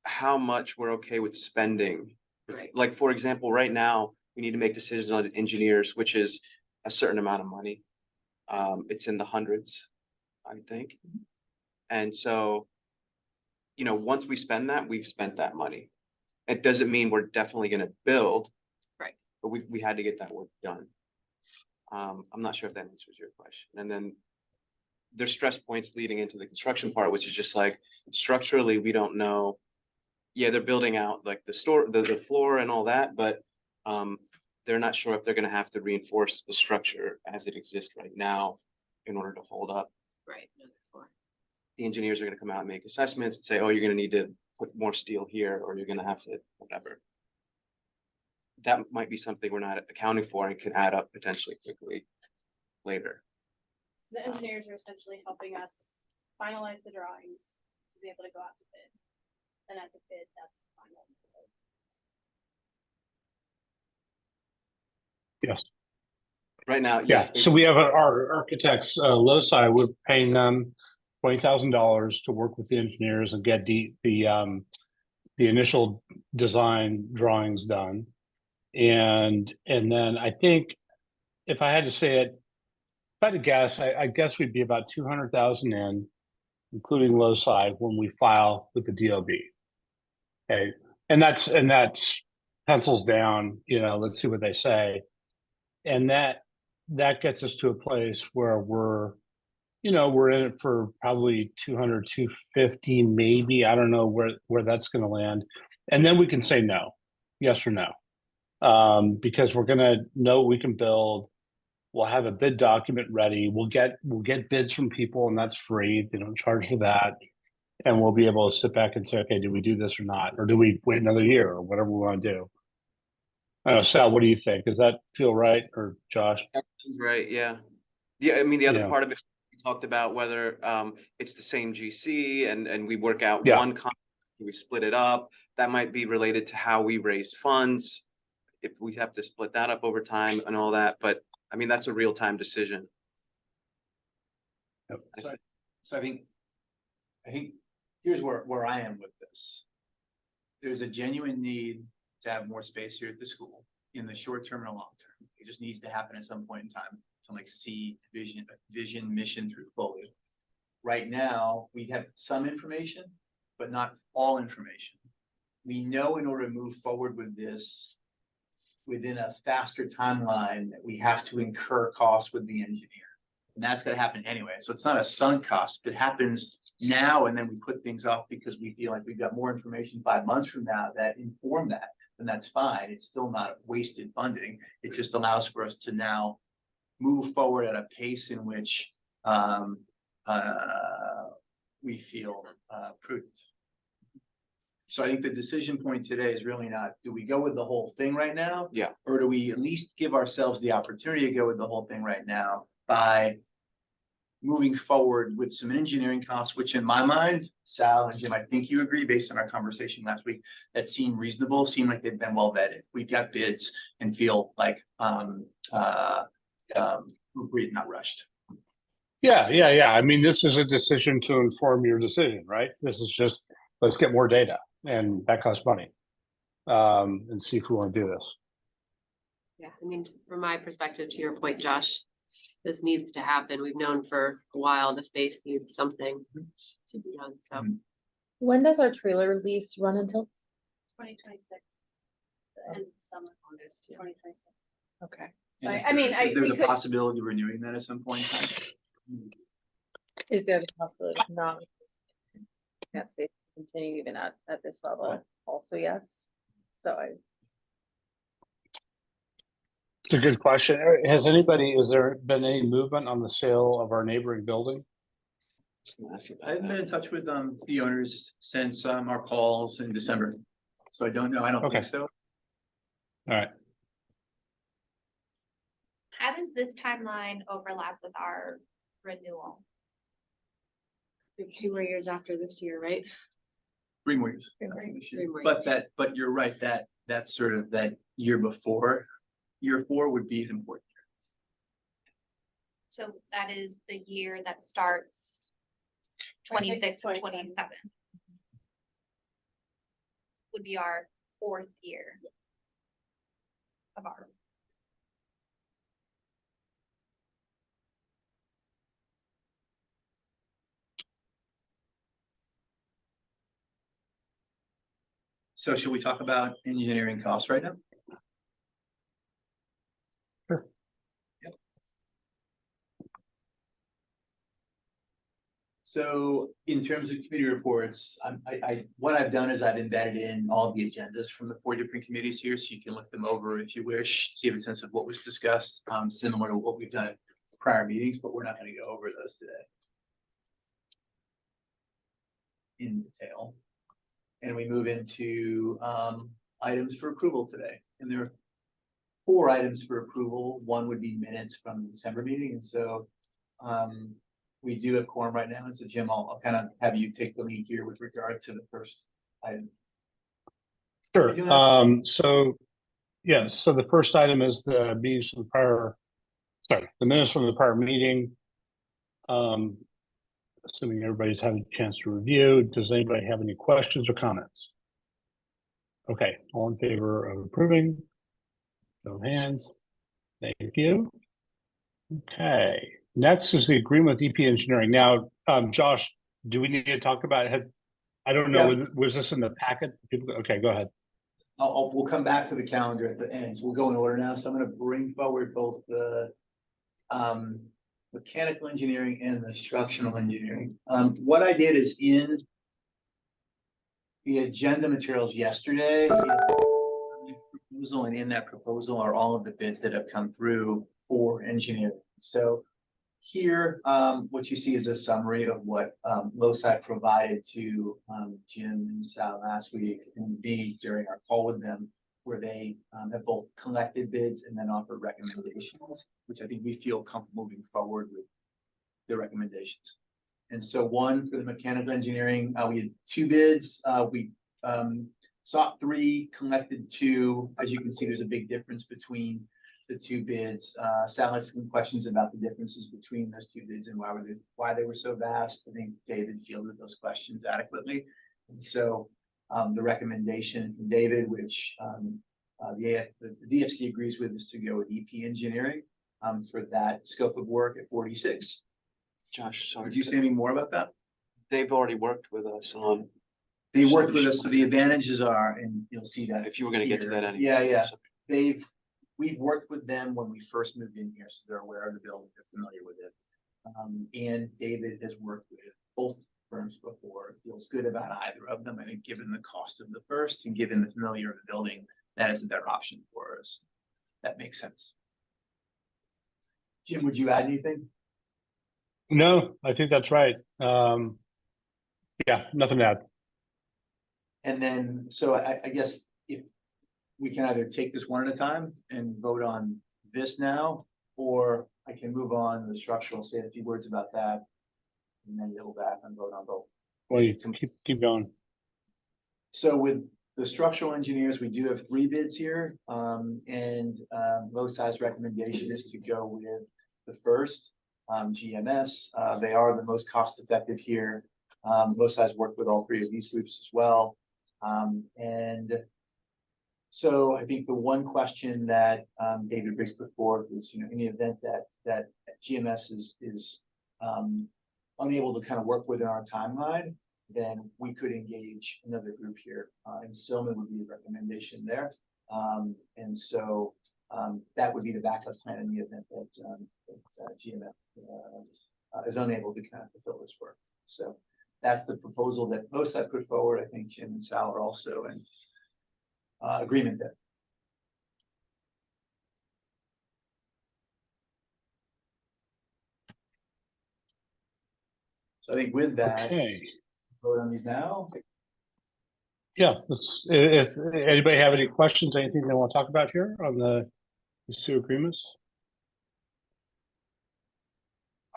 how much we're okay with spending. Right. Like, for example, right now, we need to make decisions on engineers, which is a certain amount of money. It's in the hundreds, I think. And so, once we spend that, we've spent that money. It doesn't mean we're definitely going to build. Right. But we had to get that work done. I'm not sure if that answers your question. And then there's stress points leading into the construction part, which is just structurally, we don't know. Yeah, they're building out the floor and all that, but they're not sure if they're going to have to reinforce the structure as it exists right now in order to hold up. Right. Another floor. The engineers are going to come out and make assessments and say, oh, you're going to need to put more steel here, or you're going to have to whatever. That might be something we're not accounting for and could add up potentially quickly later. So the engineers are essentially helping us finalize the drawings to be able to go out to bid. And at the bid, that's the final. Yes. Right now, Yeah. So we have our architects, Loci. We're paying them $20,000 to work with the engineers and get the initial design drawings done, and then I think if I had to say it, if I had to guess, I guess we'd be about 200,000 in, including Loci, when we file with the DOB. Okay, and that's pencils down. Let's see what they say, and that that gets us to a place where we're in it for probably 200, 250, maybe. I don't know where that's going to land. And then we can say no, yes or no. Because we're going to know we can build. We'll have a bid document ready. We'll get bids from people, and that's free. They don't charge for that. And we'll be able to sit back and say, okay, do we do this or not? Or do we wait another year or whatever we want to do? I don't know, Sal, what do you think? Does that feel right? Or Josh? That sounds right, yeah. Yeah, I mean, the other Yeah. part of it, we talked about whether it's the same GC and we work out Yeah. one contract, we split it up. That might be related to how we raise funds. If we have to split that up over time and all that, but I mean, that's a real-time decision. Yep. So I think here's where I am with this. There's a genuine need to have more space here at the school in the short term and the long term. It just needs to happen at some point in time to like see vision, mission through fully. Right now, we have some information, but not all information. We know in order to move forward with this within a faster timeline that we have to incur costs with the engineer. And that's gonna happen anyway. So it's not a sunk cost. It happens now and then we put things off because we feel like we've got more information 5 months from now that inform that, then that's fine. It's still not wasted funding. It just allows for us to now move forward at a pace in which we feel prudent. So I think the decision point today is really not, do we go with the whole thing right now? Yeah. Or do we at least give ourselves the opportunity to go with the whole thing right now by moving forward with some engineering costs, which in my mind, Sal and Jim, I think you agree based on our conversation last week, that seem reasonable, seem like they've been well vetted. We got bids and feel like we're not rushed. Yeah. I mean, this is a decision to inform your decision, right? This is just, let's get more data, and that costs money. And see if we want to do this. Yeah, I mean, from my perspective, to your point, Josh, this needs to happen. We've known for a while the space needs something to be done, so. When does our trailer lease run until? 2026. The end of summer, August, yeah. 2026. Okay. So And is I mean, is there we the could- possibility of renewing that at some point in time? Is there the possibility of not? That space continue even at this level? Right. Also, yes. So It's a good question. Has there been any movement on the sale of our neighboring building? I haven't been in touch with the owners since our calls in December. So I don't know. I don't Okay. think so. All right. How does this timeline overlap with our renewal? We have 2 more years after this year, right? 3 more years. 3 more after years. this year. 3 more But you're right, that's sort of that year before. Year 4 would be an important. So that is the year that starts 26, 27. Would be our 4th year of our. So should we talk about engineering costs right now? Sure. Yep. So in terms of committee reports, what I've done is I've embedded in all the agendas from the 4 different committees here, so you can look them over if you wish, so you have a sense of what was discussed, similar to what we've done at prior meetings, but we're not going to go over those today in detail. And we move into items for approval today. And there are 4 items for approval. 1 would be minutes from the December meeting. And so we do have quorum right now. And so Jim, I'll kind of have you take the lead here with regard to the first item. Sure. So the first item is the minutes from the prior meeting. Assuming everybody's had a chance to review, does anybody have any questions or comments? Okay, all in favor of approving? Show of hands. Thank you. Okay, next is the agreement with EP Engineering. Now, Josh, do we need to talk about it? I don't know, Yeah. was this in the packet? Okay, go ahead. We'll come back to the calendar at the end. So we'll go in order now. So I'm going to bring forward both the mechanical engineering and the structural engineering. What I did is in the agenda materials yesterday, proposal, and in that proposal are all of the bids that have come through for engineering. So here, what you see is a summary of what LoSci provided to Jim and Sal last week, and B during our call with them, where they have both collected bids and then offered recommendations, which I think we feel comfortable moving forward with the recommendations. And so one for the mechanical engineering, we had 2 bids. We sought 3, collected 2. As you can see, there's a big difference between the 2 bids. Sal had some questions about the differences between those 2 bids and why they were so vast. I think David fielded those questions adequately. And so the recommendation from David, which the DFC agrees with, is to go with EP engineering for that scope of work at 46. Josh, sorry. Did you say anything more about that? They've already worked with us on, They worked with us, so the advantages are, and you'll see that. if you were gonna get to here. that anyway. Yeah. We've worked with them when we first moved in here, so they're aware of the building, they're familiar with it. And David has worked with both firms before, feels good about either of them. I think given the cost of the first and given the familiar of the building, that is a better option for us. That makes sense. Jim, would you add anything? No, I think that's right. Yeah, nothing to add. And then, so I guess if we can either take this one at a time and vote on this now, or I can move on to the structural, say a few words about that, and then go back and vote on both. Well, you can keep going. So with the structural engineers, we do have 3 bids here, and LoSci's recommendation is to go with the first, GMS. They are the most cost effective here. LoSci's worked with all 3 of these groups as well. And so I think the one question that David Briggs put forward was, in the event that GMS is unable to kind of work within our timeline, then we could engage another group here, and Silman would be the recommendation there. And so that would be the backup plan in the event that GMS is unable to kind of fulfill this work. So that's the proposal that LoSci put forward. I think Jim and Sal are also in agreement there. So I think with that, Okay. vote on these now. Yeah, if anybody have any questions, anything they want to talk about here on these 2 agreements?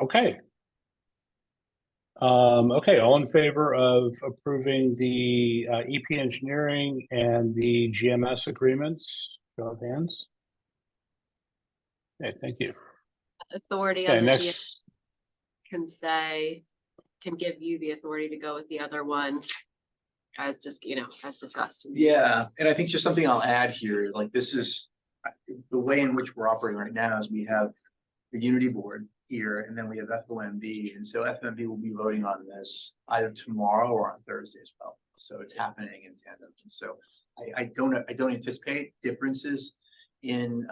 Okay. Okay, all in favor of approving the EP engineering and the GMS agreements? Show of hands. Okay, thank you. Authority Okay, on the GM next. can give you the authority to go with the other one. As just, as discussed. Yeah, and I think just something I'll add here, like this is the way in which we're operating right now is we have the Unity Board here, and then we have FOMB, and so FOMB will be voting on this either tomorrow or on Thursday as well. So it's happening in tandem, and so I don't anticipate differences in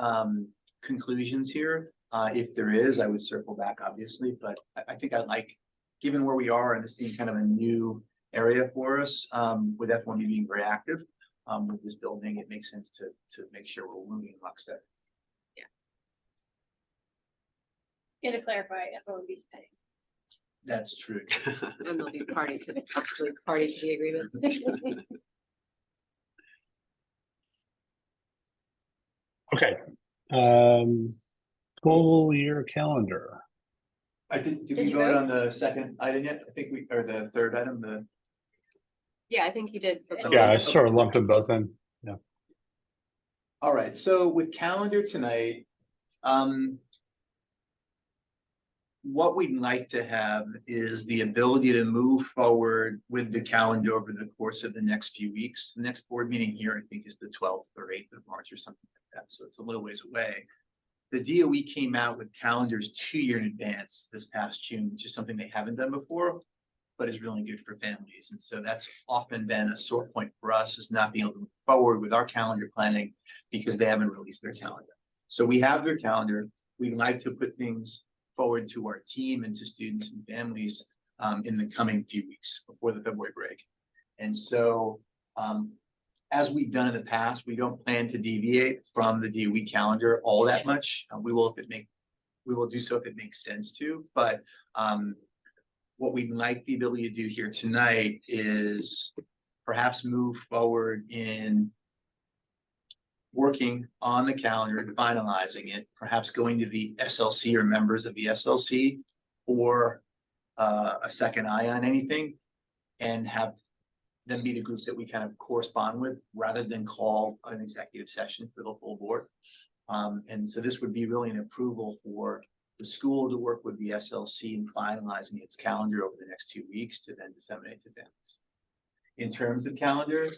conclusions here. If there is, I would circle back, obviously, but I think I'd like, given where we are and this being kind of a new area for us, with F1 being very active with this building, it makes sense to make sure we're moving in lockstep. And to clarify, FOMB's paying. That's true. And they'll be party to the agreement. Okay. Full year calendar. Did we Did you vote vote? on the second item yet? I think or the third item, Yeah, I think he did. for both. Yeah, I sort of lumped them both in. all right, so with calendar tonight, what we'd like to have is the ability to move forward with the calendar over the course of the next few weeks. The next board meeting here, I think, is the 12th or 8th of March or something like that. So it's a little ways away. The DOE came out with calendars 2 years in advance this past June, which is something they haven't done before, but is really good for families. And so that's often been a sore point for us, is not being able to move forward with our calendar planning because they haven't released their calendar. So we have their calendar. we'd like to put things forward to our team and to students and families in the coming few weeks before the February break. And so, as we've done in the past, we don't plan to deviate from the DOE calendar all that much. We will do so if it makes sense to, but what we'd like the ability to do here tonight is perhaps move forward in working on the calendar and finalizing it, perhaps going to the SLC or members of the SLC or a second eye on anything, and have them be the group that we kind of correspond with rather than call an executive session for the full board. And so this would be really an approval for the school to work with the SLC in finalizing its calendar over the next 2 weeks to then disseminate to families. In terms of calendar,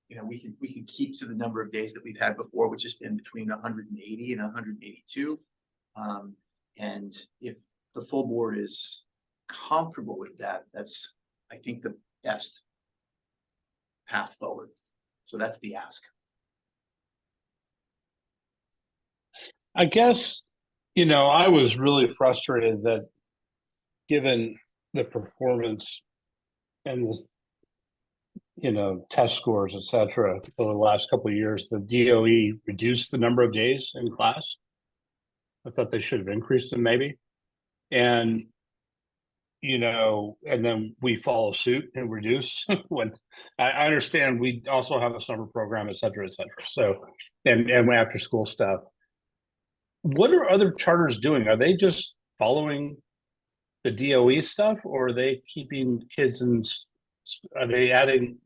we can keep to the number of days that we've had before, which has been between 180 and 182. And if the full board is comfortable with that, that's, I think, the best path forward. So that's the ask. I guess, I was really frustrated that given the performance and the, test scores, et cetera, over the last couple of years, the DOE reduced the number of days in class. I thought they should have increased them maybe. And, and then we follow suit and reduce when I understand we also have a summer program, et cetera, et cetera. So, and after school stuff. What are other charters doing? Are they just following the DOE stuff, or are they keeping kids are they adding,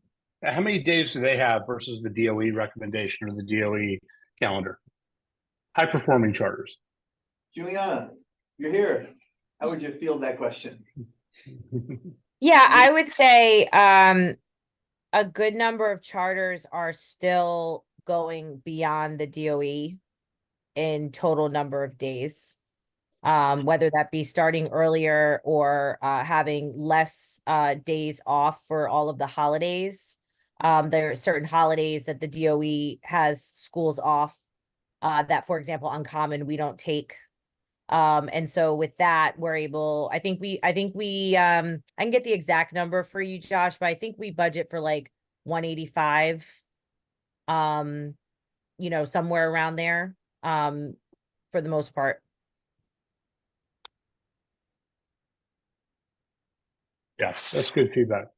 how many days do they have versus the DOE recommendation or the DOE calendar? High performing charters. Juliana, you're here. How would you field that question? Yeah, I would say a good number of charters are still going beyond the DOE in total number of days. Whether that be starting earlier or having less days off for all of the holidays. There are certain holidays that the DOE has schools off that, for example, Uncommon, we don't take. And so with that, we're able, I can get the exact number for you, Josh, but I think we budget for like 185, somewhere around there, for the most part. Yeah, that's good feedback.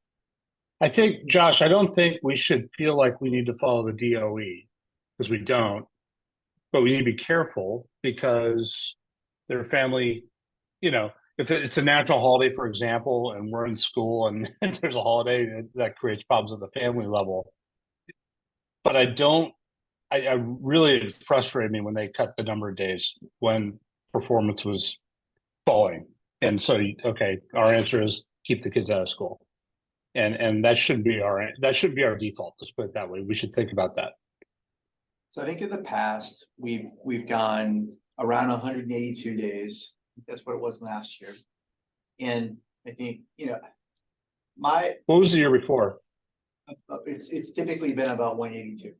I think, Josh, I don't think we should feel like we need to follow the DOE because we don't, but we need to be careful because their family, if it's a national holiday, for example, and we're in school and there's a holiday that creates problems at the family level. But I really, it frustrated me when they cut the number of days when performance was falling. And so, okay, our answer is keep the kids out of school. And that should be our default. Let's put it that way. We should think about that. So I think in the past, we've gone around 182 days. That's what it was last year. And I think, what was the year before? It's typically been about 182.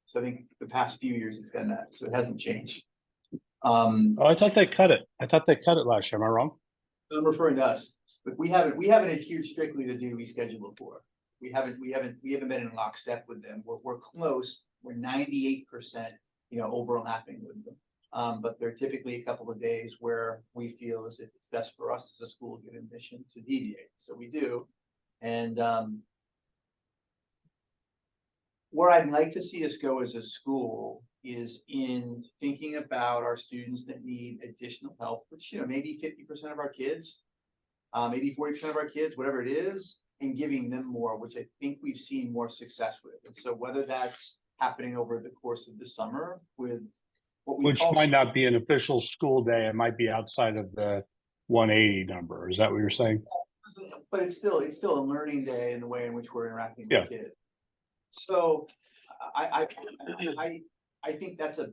So I think the past few years it's been that, so it hasn't changed. I thought they cut it. I thought they cut it last year. Am I wrong? I'm referring to us, but we haven't adhered strictly to the DOE schedule before. We haven't been in lockstep with them. We're close. We're 98%, overlapping with them. But there are typically a couple of days where we feel as if it's best for us as a school given mission to deviate. So we do. And where I'd like to see us go as a school is in thinking about our students that need additional help, which, maybe 50% of our kids, maybe 40% of our kids, whatever it is, and giving them more, which I think we've seen more success with. And so whether that's happening over the course of the summer with what we Which might not be an official school day. It might be outside of the 180 number. Is that what you're saying? But it's still a learning day in the way in which we're interacting with kids. So I think that's a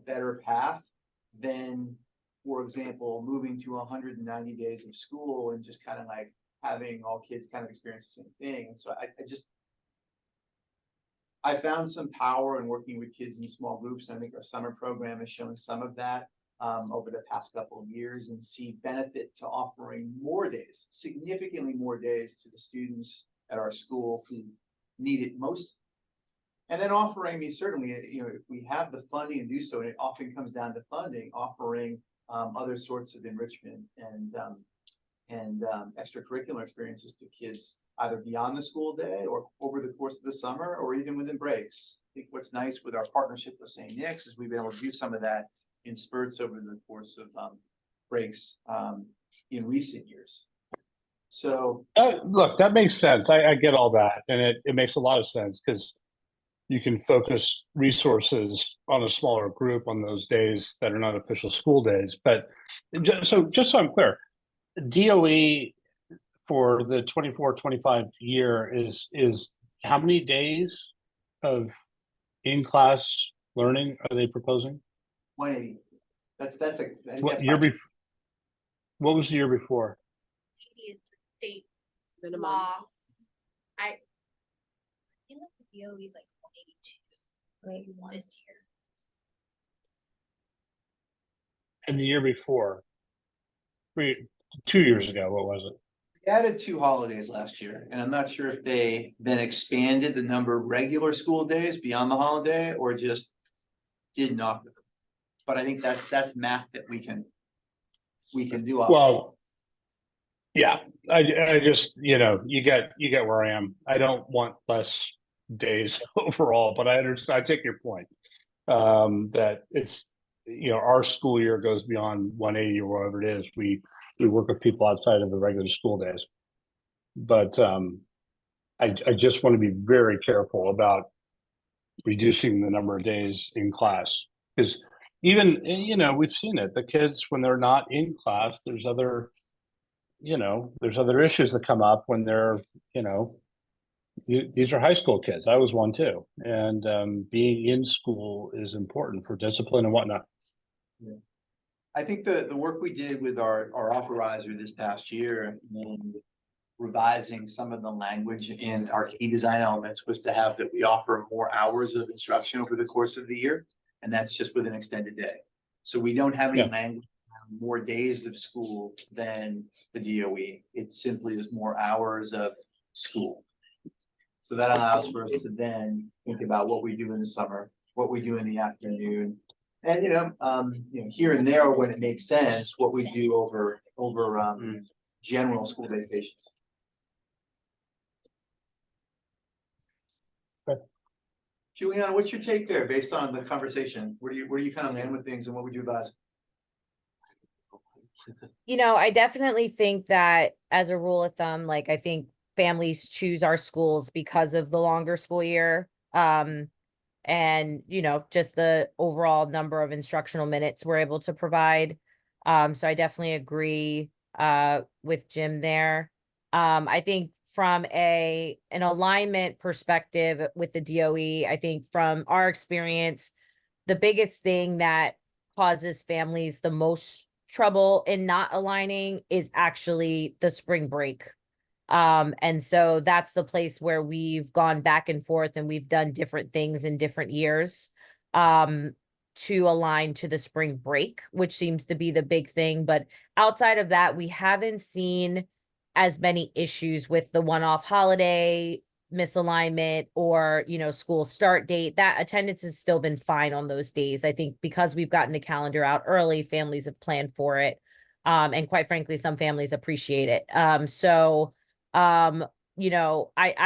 better path than, for example, moving to 190 days of school and just kind of like having all kids kind of experience the same thing. So I found some power in working with kids in small groups. I think our summer program has shown some of that over the past couple of years, and see benefit to offering more days, significantly more days to the students at our school who need it most. And then offering, I mean, certainly, if we have the funding to do so, and it often comes down to funding, offering other sorts of enrichment and extracurricular experiences to kids, either beyond the school day or over the course of the summer, or even within breaks. I think what's nice with our partnership with St. Nick's is we've been able to do some of that in spurts over the course of breaks in recent years. So Look, that makes sense. I get all that, and it makes a lot of sense because you can focus resources on a smaller group on those days that are not official school days. But just so I'm clear, DOE for the 24-25 year is how many days of in-class learning are they proposing? 180. That's I think What that's year my- what was the year before? Maybe it's state Minimum. law. I feel like the DOE is like 182 this year. And the year before? 2 years ago, what was it? We added 2 holidays last year, and I'm not sure if they then expanded the number of regular school days beyond the holiday or just did not. But I think that's math that we can do. Well, yeah, I just, you get where I am. I don't want less days overall, but I understand, I take your point. That it's, our school year goes beyond 180 or whatever it is. We work with people outside of the regular school days. But I just want to be very careful about reducing the number of days in class, because even, we've seen it, the kids, when they're not in class, there's other issues that come up when they're, these are high school kids. I was one too. And being in school is important for discipline and whatnot. I think the work we did with our authorizer this past year and revising some of the language in our key design elements was to have that we offer more hours of instruction over the course of the year. And that's just with an extended day. So we don't have any Yeah. language, more days of school than the DOE. It simply is more hours of school. So that allows for us to then think about what we do in the summer, what we do in the afternoon. And, here and there, when it makes sense, what we do over general school vacations. Juliana, what's your take there based on the conversation? Where do you kind of land with things and what would you advise? I definitely think that as a rule of thumb, like I think families choose our schools because of the longer school year. And just the overall number of instructional minutes we're able to provide. So I definitely agree with Jim there. I think from an alignment perspective with the DOE, I think from our experience, the biggest thing that causes families the most trouble in not aligning is actually the spring break. And so that's the place where we've gone back and forth and we've done different things in different years to align to the spring break, which seems to be the big thing. But outside of that, we haven't seen as many issues with the one-off holiday misalignment or, school start date. That attendance has still been fine on those days. I think because we've gotten the calendar out early, families have planned for it. And quite frankly, some families appreciate it. I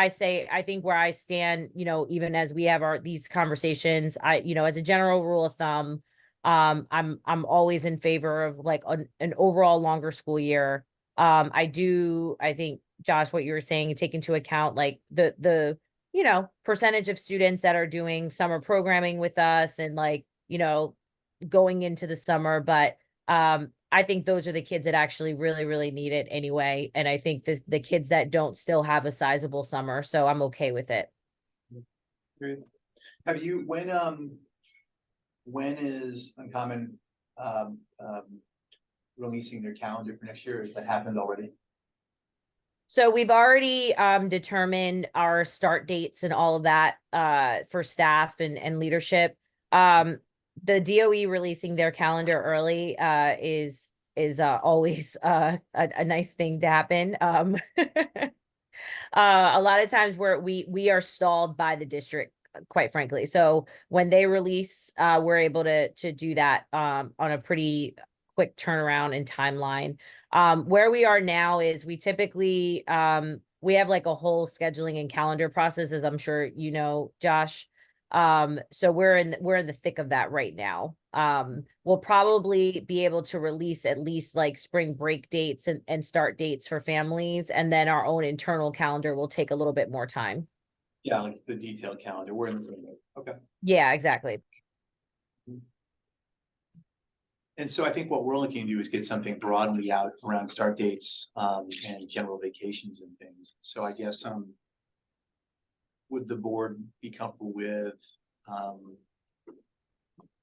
say, I think where I stand, even as we have these conversations, as a general rule of thumb, I'm always in favor of like an overall longer school year. I think, Josh, what you were saying, take into account like the percentage of students that are doing summer programming with us and like, going into the summer. But I think those are the kids that actually really, really need it anyway. And I think the kids that don't still have a sizable summer, so I'm okay with it. Great. Have you, when is Uncommon releasing their calendar for next year? Has that happened already? So we've already determined our start dates and all of that for staff and leadership. The DOE releasing their calendar early is always a nice thing to happen. A lot of times we are stalled by the district, quite frankly. So when they release, we're able to do that on a pretty quick turnaround and timeline. Where we are now is we typically we have like a whole scheduling and calendar process, as I'm sure you know, Josh. So we're in the thick of that right now. We'll probably be able to release at least like spring break dates and start dates for families, and then our own internal calendar will take a little bit more time. Yeah, like the detailed calendar, we're in the same boat. Okay. Yeah, exactly. And so I think what we're looking to do is get something broadly out around start dates, and general vacations and things. So I guess, would the board be comfortable with,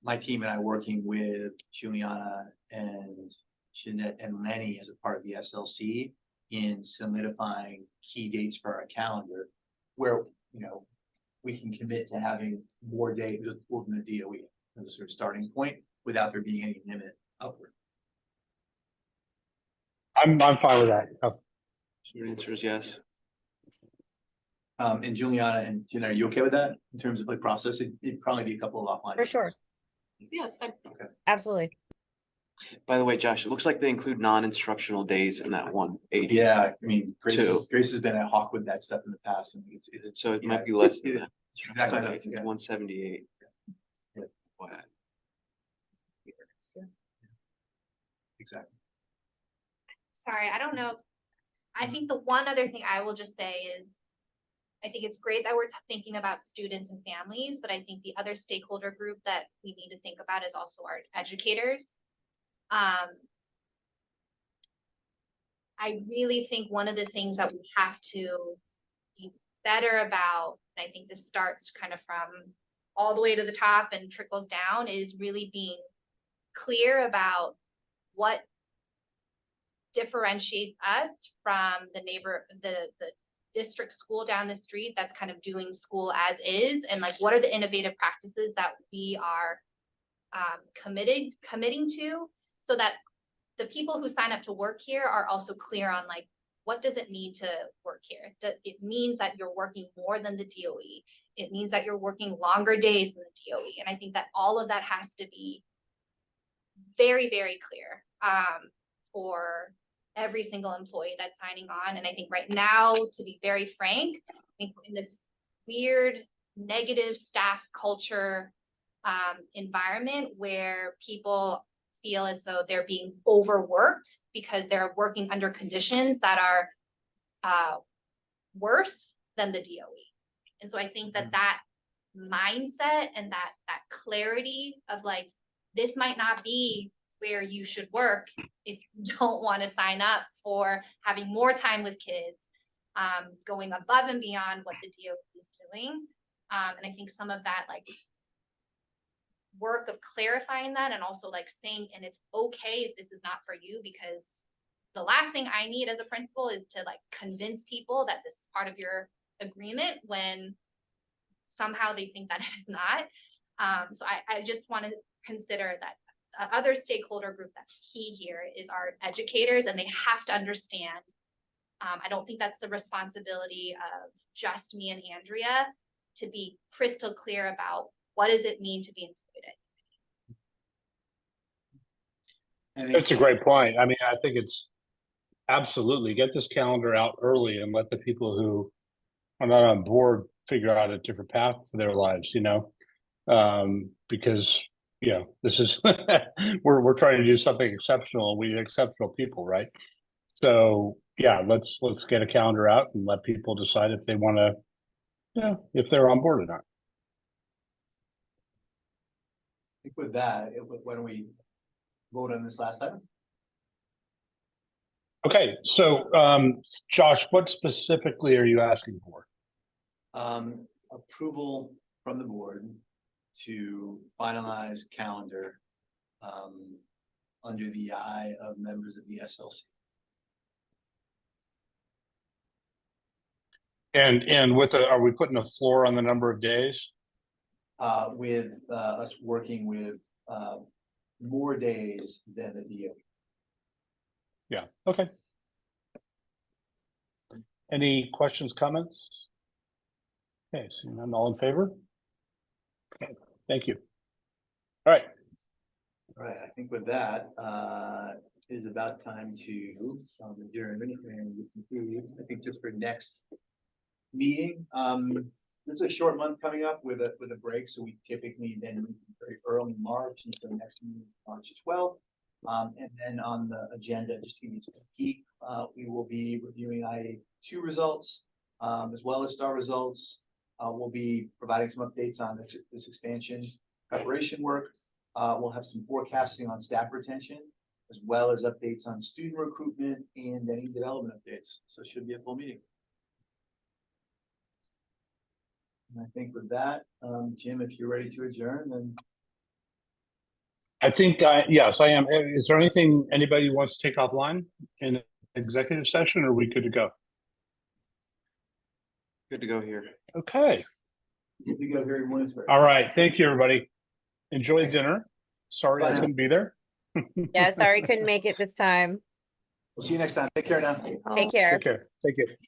my team and I working with Juliana and Jeanette and Lenny as a part of the SLC in solidifying key dates for our calendar, where, you know, we can commit to having more days within the DOE as a sort of starting point without there being any limit upward. I'm fine with that. Your answer is yes. And Juliana and Jeanette, are you okay with that in terms of like process? It'd probably be a couple of offline. For sure. Yeah, it's fine. Absolutely. By the way, Josh, it looks like they include non-instructional days in that 180. Yeah, I mean, Grace, Two. Grace has been at Hawk with that stuff in the past, and it's So it yeah, might be less than it- that. exactly right, It's yeah. 178. Yeah. Wow. exactly. Sorry, I don't know. I think the one other thing I will just say is, I think it's great that we're thinking about students and families, but I think the other stakeholder group that we need to think about is also our educators. I really think one of the things that we have to be better about, and I think this starts kind of from all the way to the top and trickles down, is really being clear about what differentiates us from the district school down the street that's kind of doing school as is, and like what are the innovative practices that we are committing to, so that the people who sign up to work here are also clear on like, what does it mean to work here? It means that you're working more than the DOE. It means that you're working longer days than the DOE. And I think that all of that has to be very, very clear for every single employee that's signing on. And I think right now, to be very frank, I think in this weird negative staff culture environment where people feel as though they're being overworked because they're working under conditions that are worse than the DOE. And so I think that that mindset and that clarity of like, this might not be where you should work if you don't want to sign up for having more time with kids, going above and beyond what the DOE is doing. And I think some of that like work of clarifying that, and also like saying, and it's okay if this is not for you, because the last thing I need as a principal is to like convince people that this is part of your agreement when somehow they think that it is not. So I just want to consider that other stakeholder group that's key here is our educators, and they have to understand. I don't think that's the responsibility of just me and Andrea to be crystal clear about what does it mean to be included. That's a great point. I mean, I think it's absolutely get this calendar out early and let the people who are not on board figure out a different path for their lives, you know? Because, you know, this is, we're trying to do something exceptional, and we need exceptional people, right? So yeah, let's get a calendar out and let people decide if they want to, yeah, if they're on board or not. I think with that, why don't we vote on this last item? Okay, so Josh, what specifically are you asking for? Approval from the board to finalize calendar under the eye of members of the SLC. And with are we putting a floor on the number of days? With us working with more days than the DOE. Yeah, okay. Any questions, comments? Okay, so none, all in favor? Okay, thank you. All right, All right, I think with that, is about time to adjourn and conclude. I think just for next meeting, this is a short month coming up with a break, so we typically then meet very early March, and so next meeting is March 12th. And then on the agenda, just to give you a peek, we will be reviewing IA2 results, as well as STAR results. We'll be providing some updates on this expansion preparation work. We'll have some forecasting on staff retention, as well as updates on student recruitment and any development updates. So it should be a full meeting. And I think with that, Jim, if you're ready to adjourn, then. I think, yes, I am. Is there anything anybody wants to take offline in executive session, or are we good to go? Good to go here. Okay, We go here in Williamsburg. all right, thank you, everybody. Enjoy Thanks. dinner. Sorry Bye I now. couldn't be there. Yeah, sorry, couldn't make it this time. We'll see you next time. Take care now. Take care. Take care. Take it.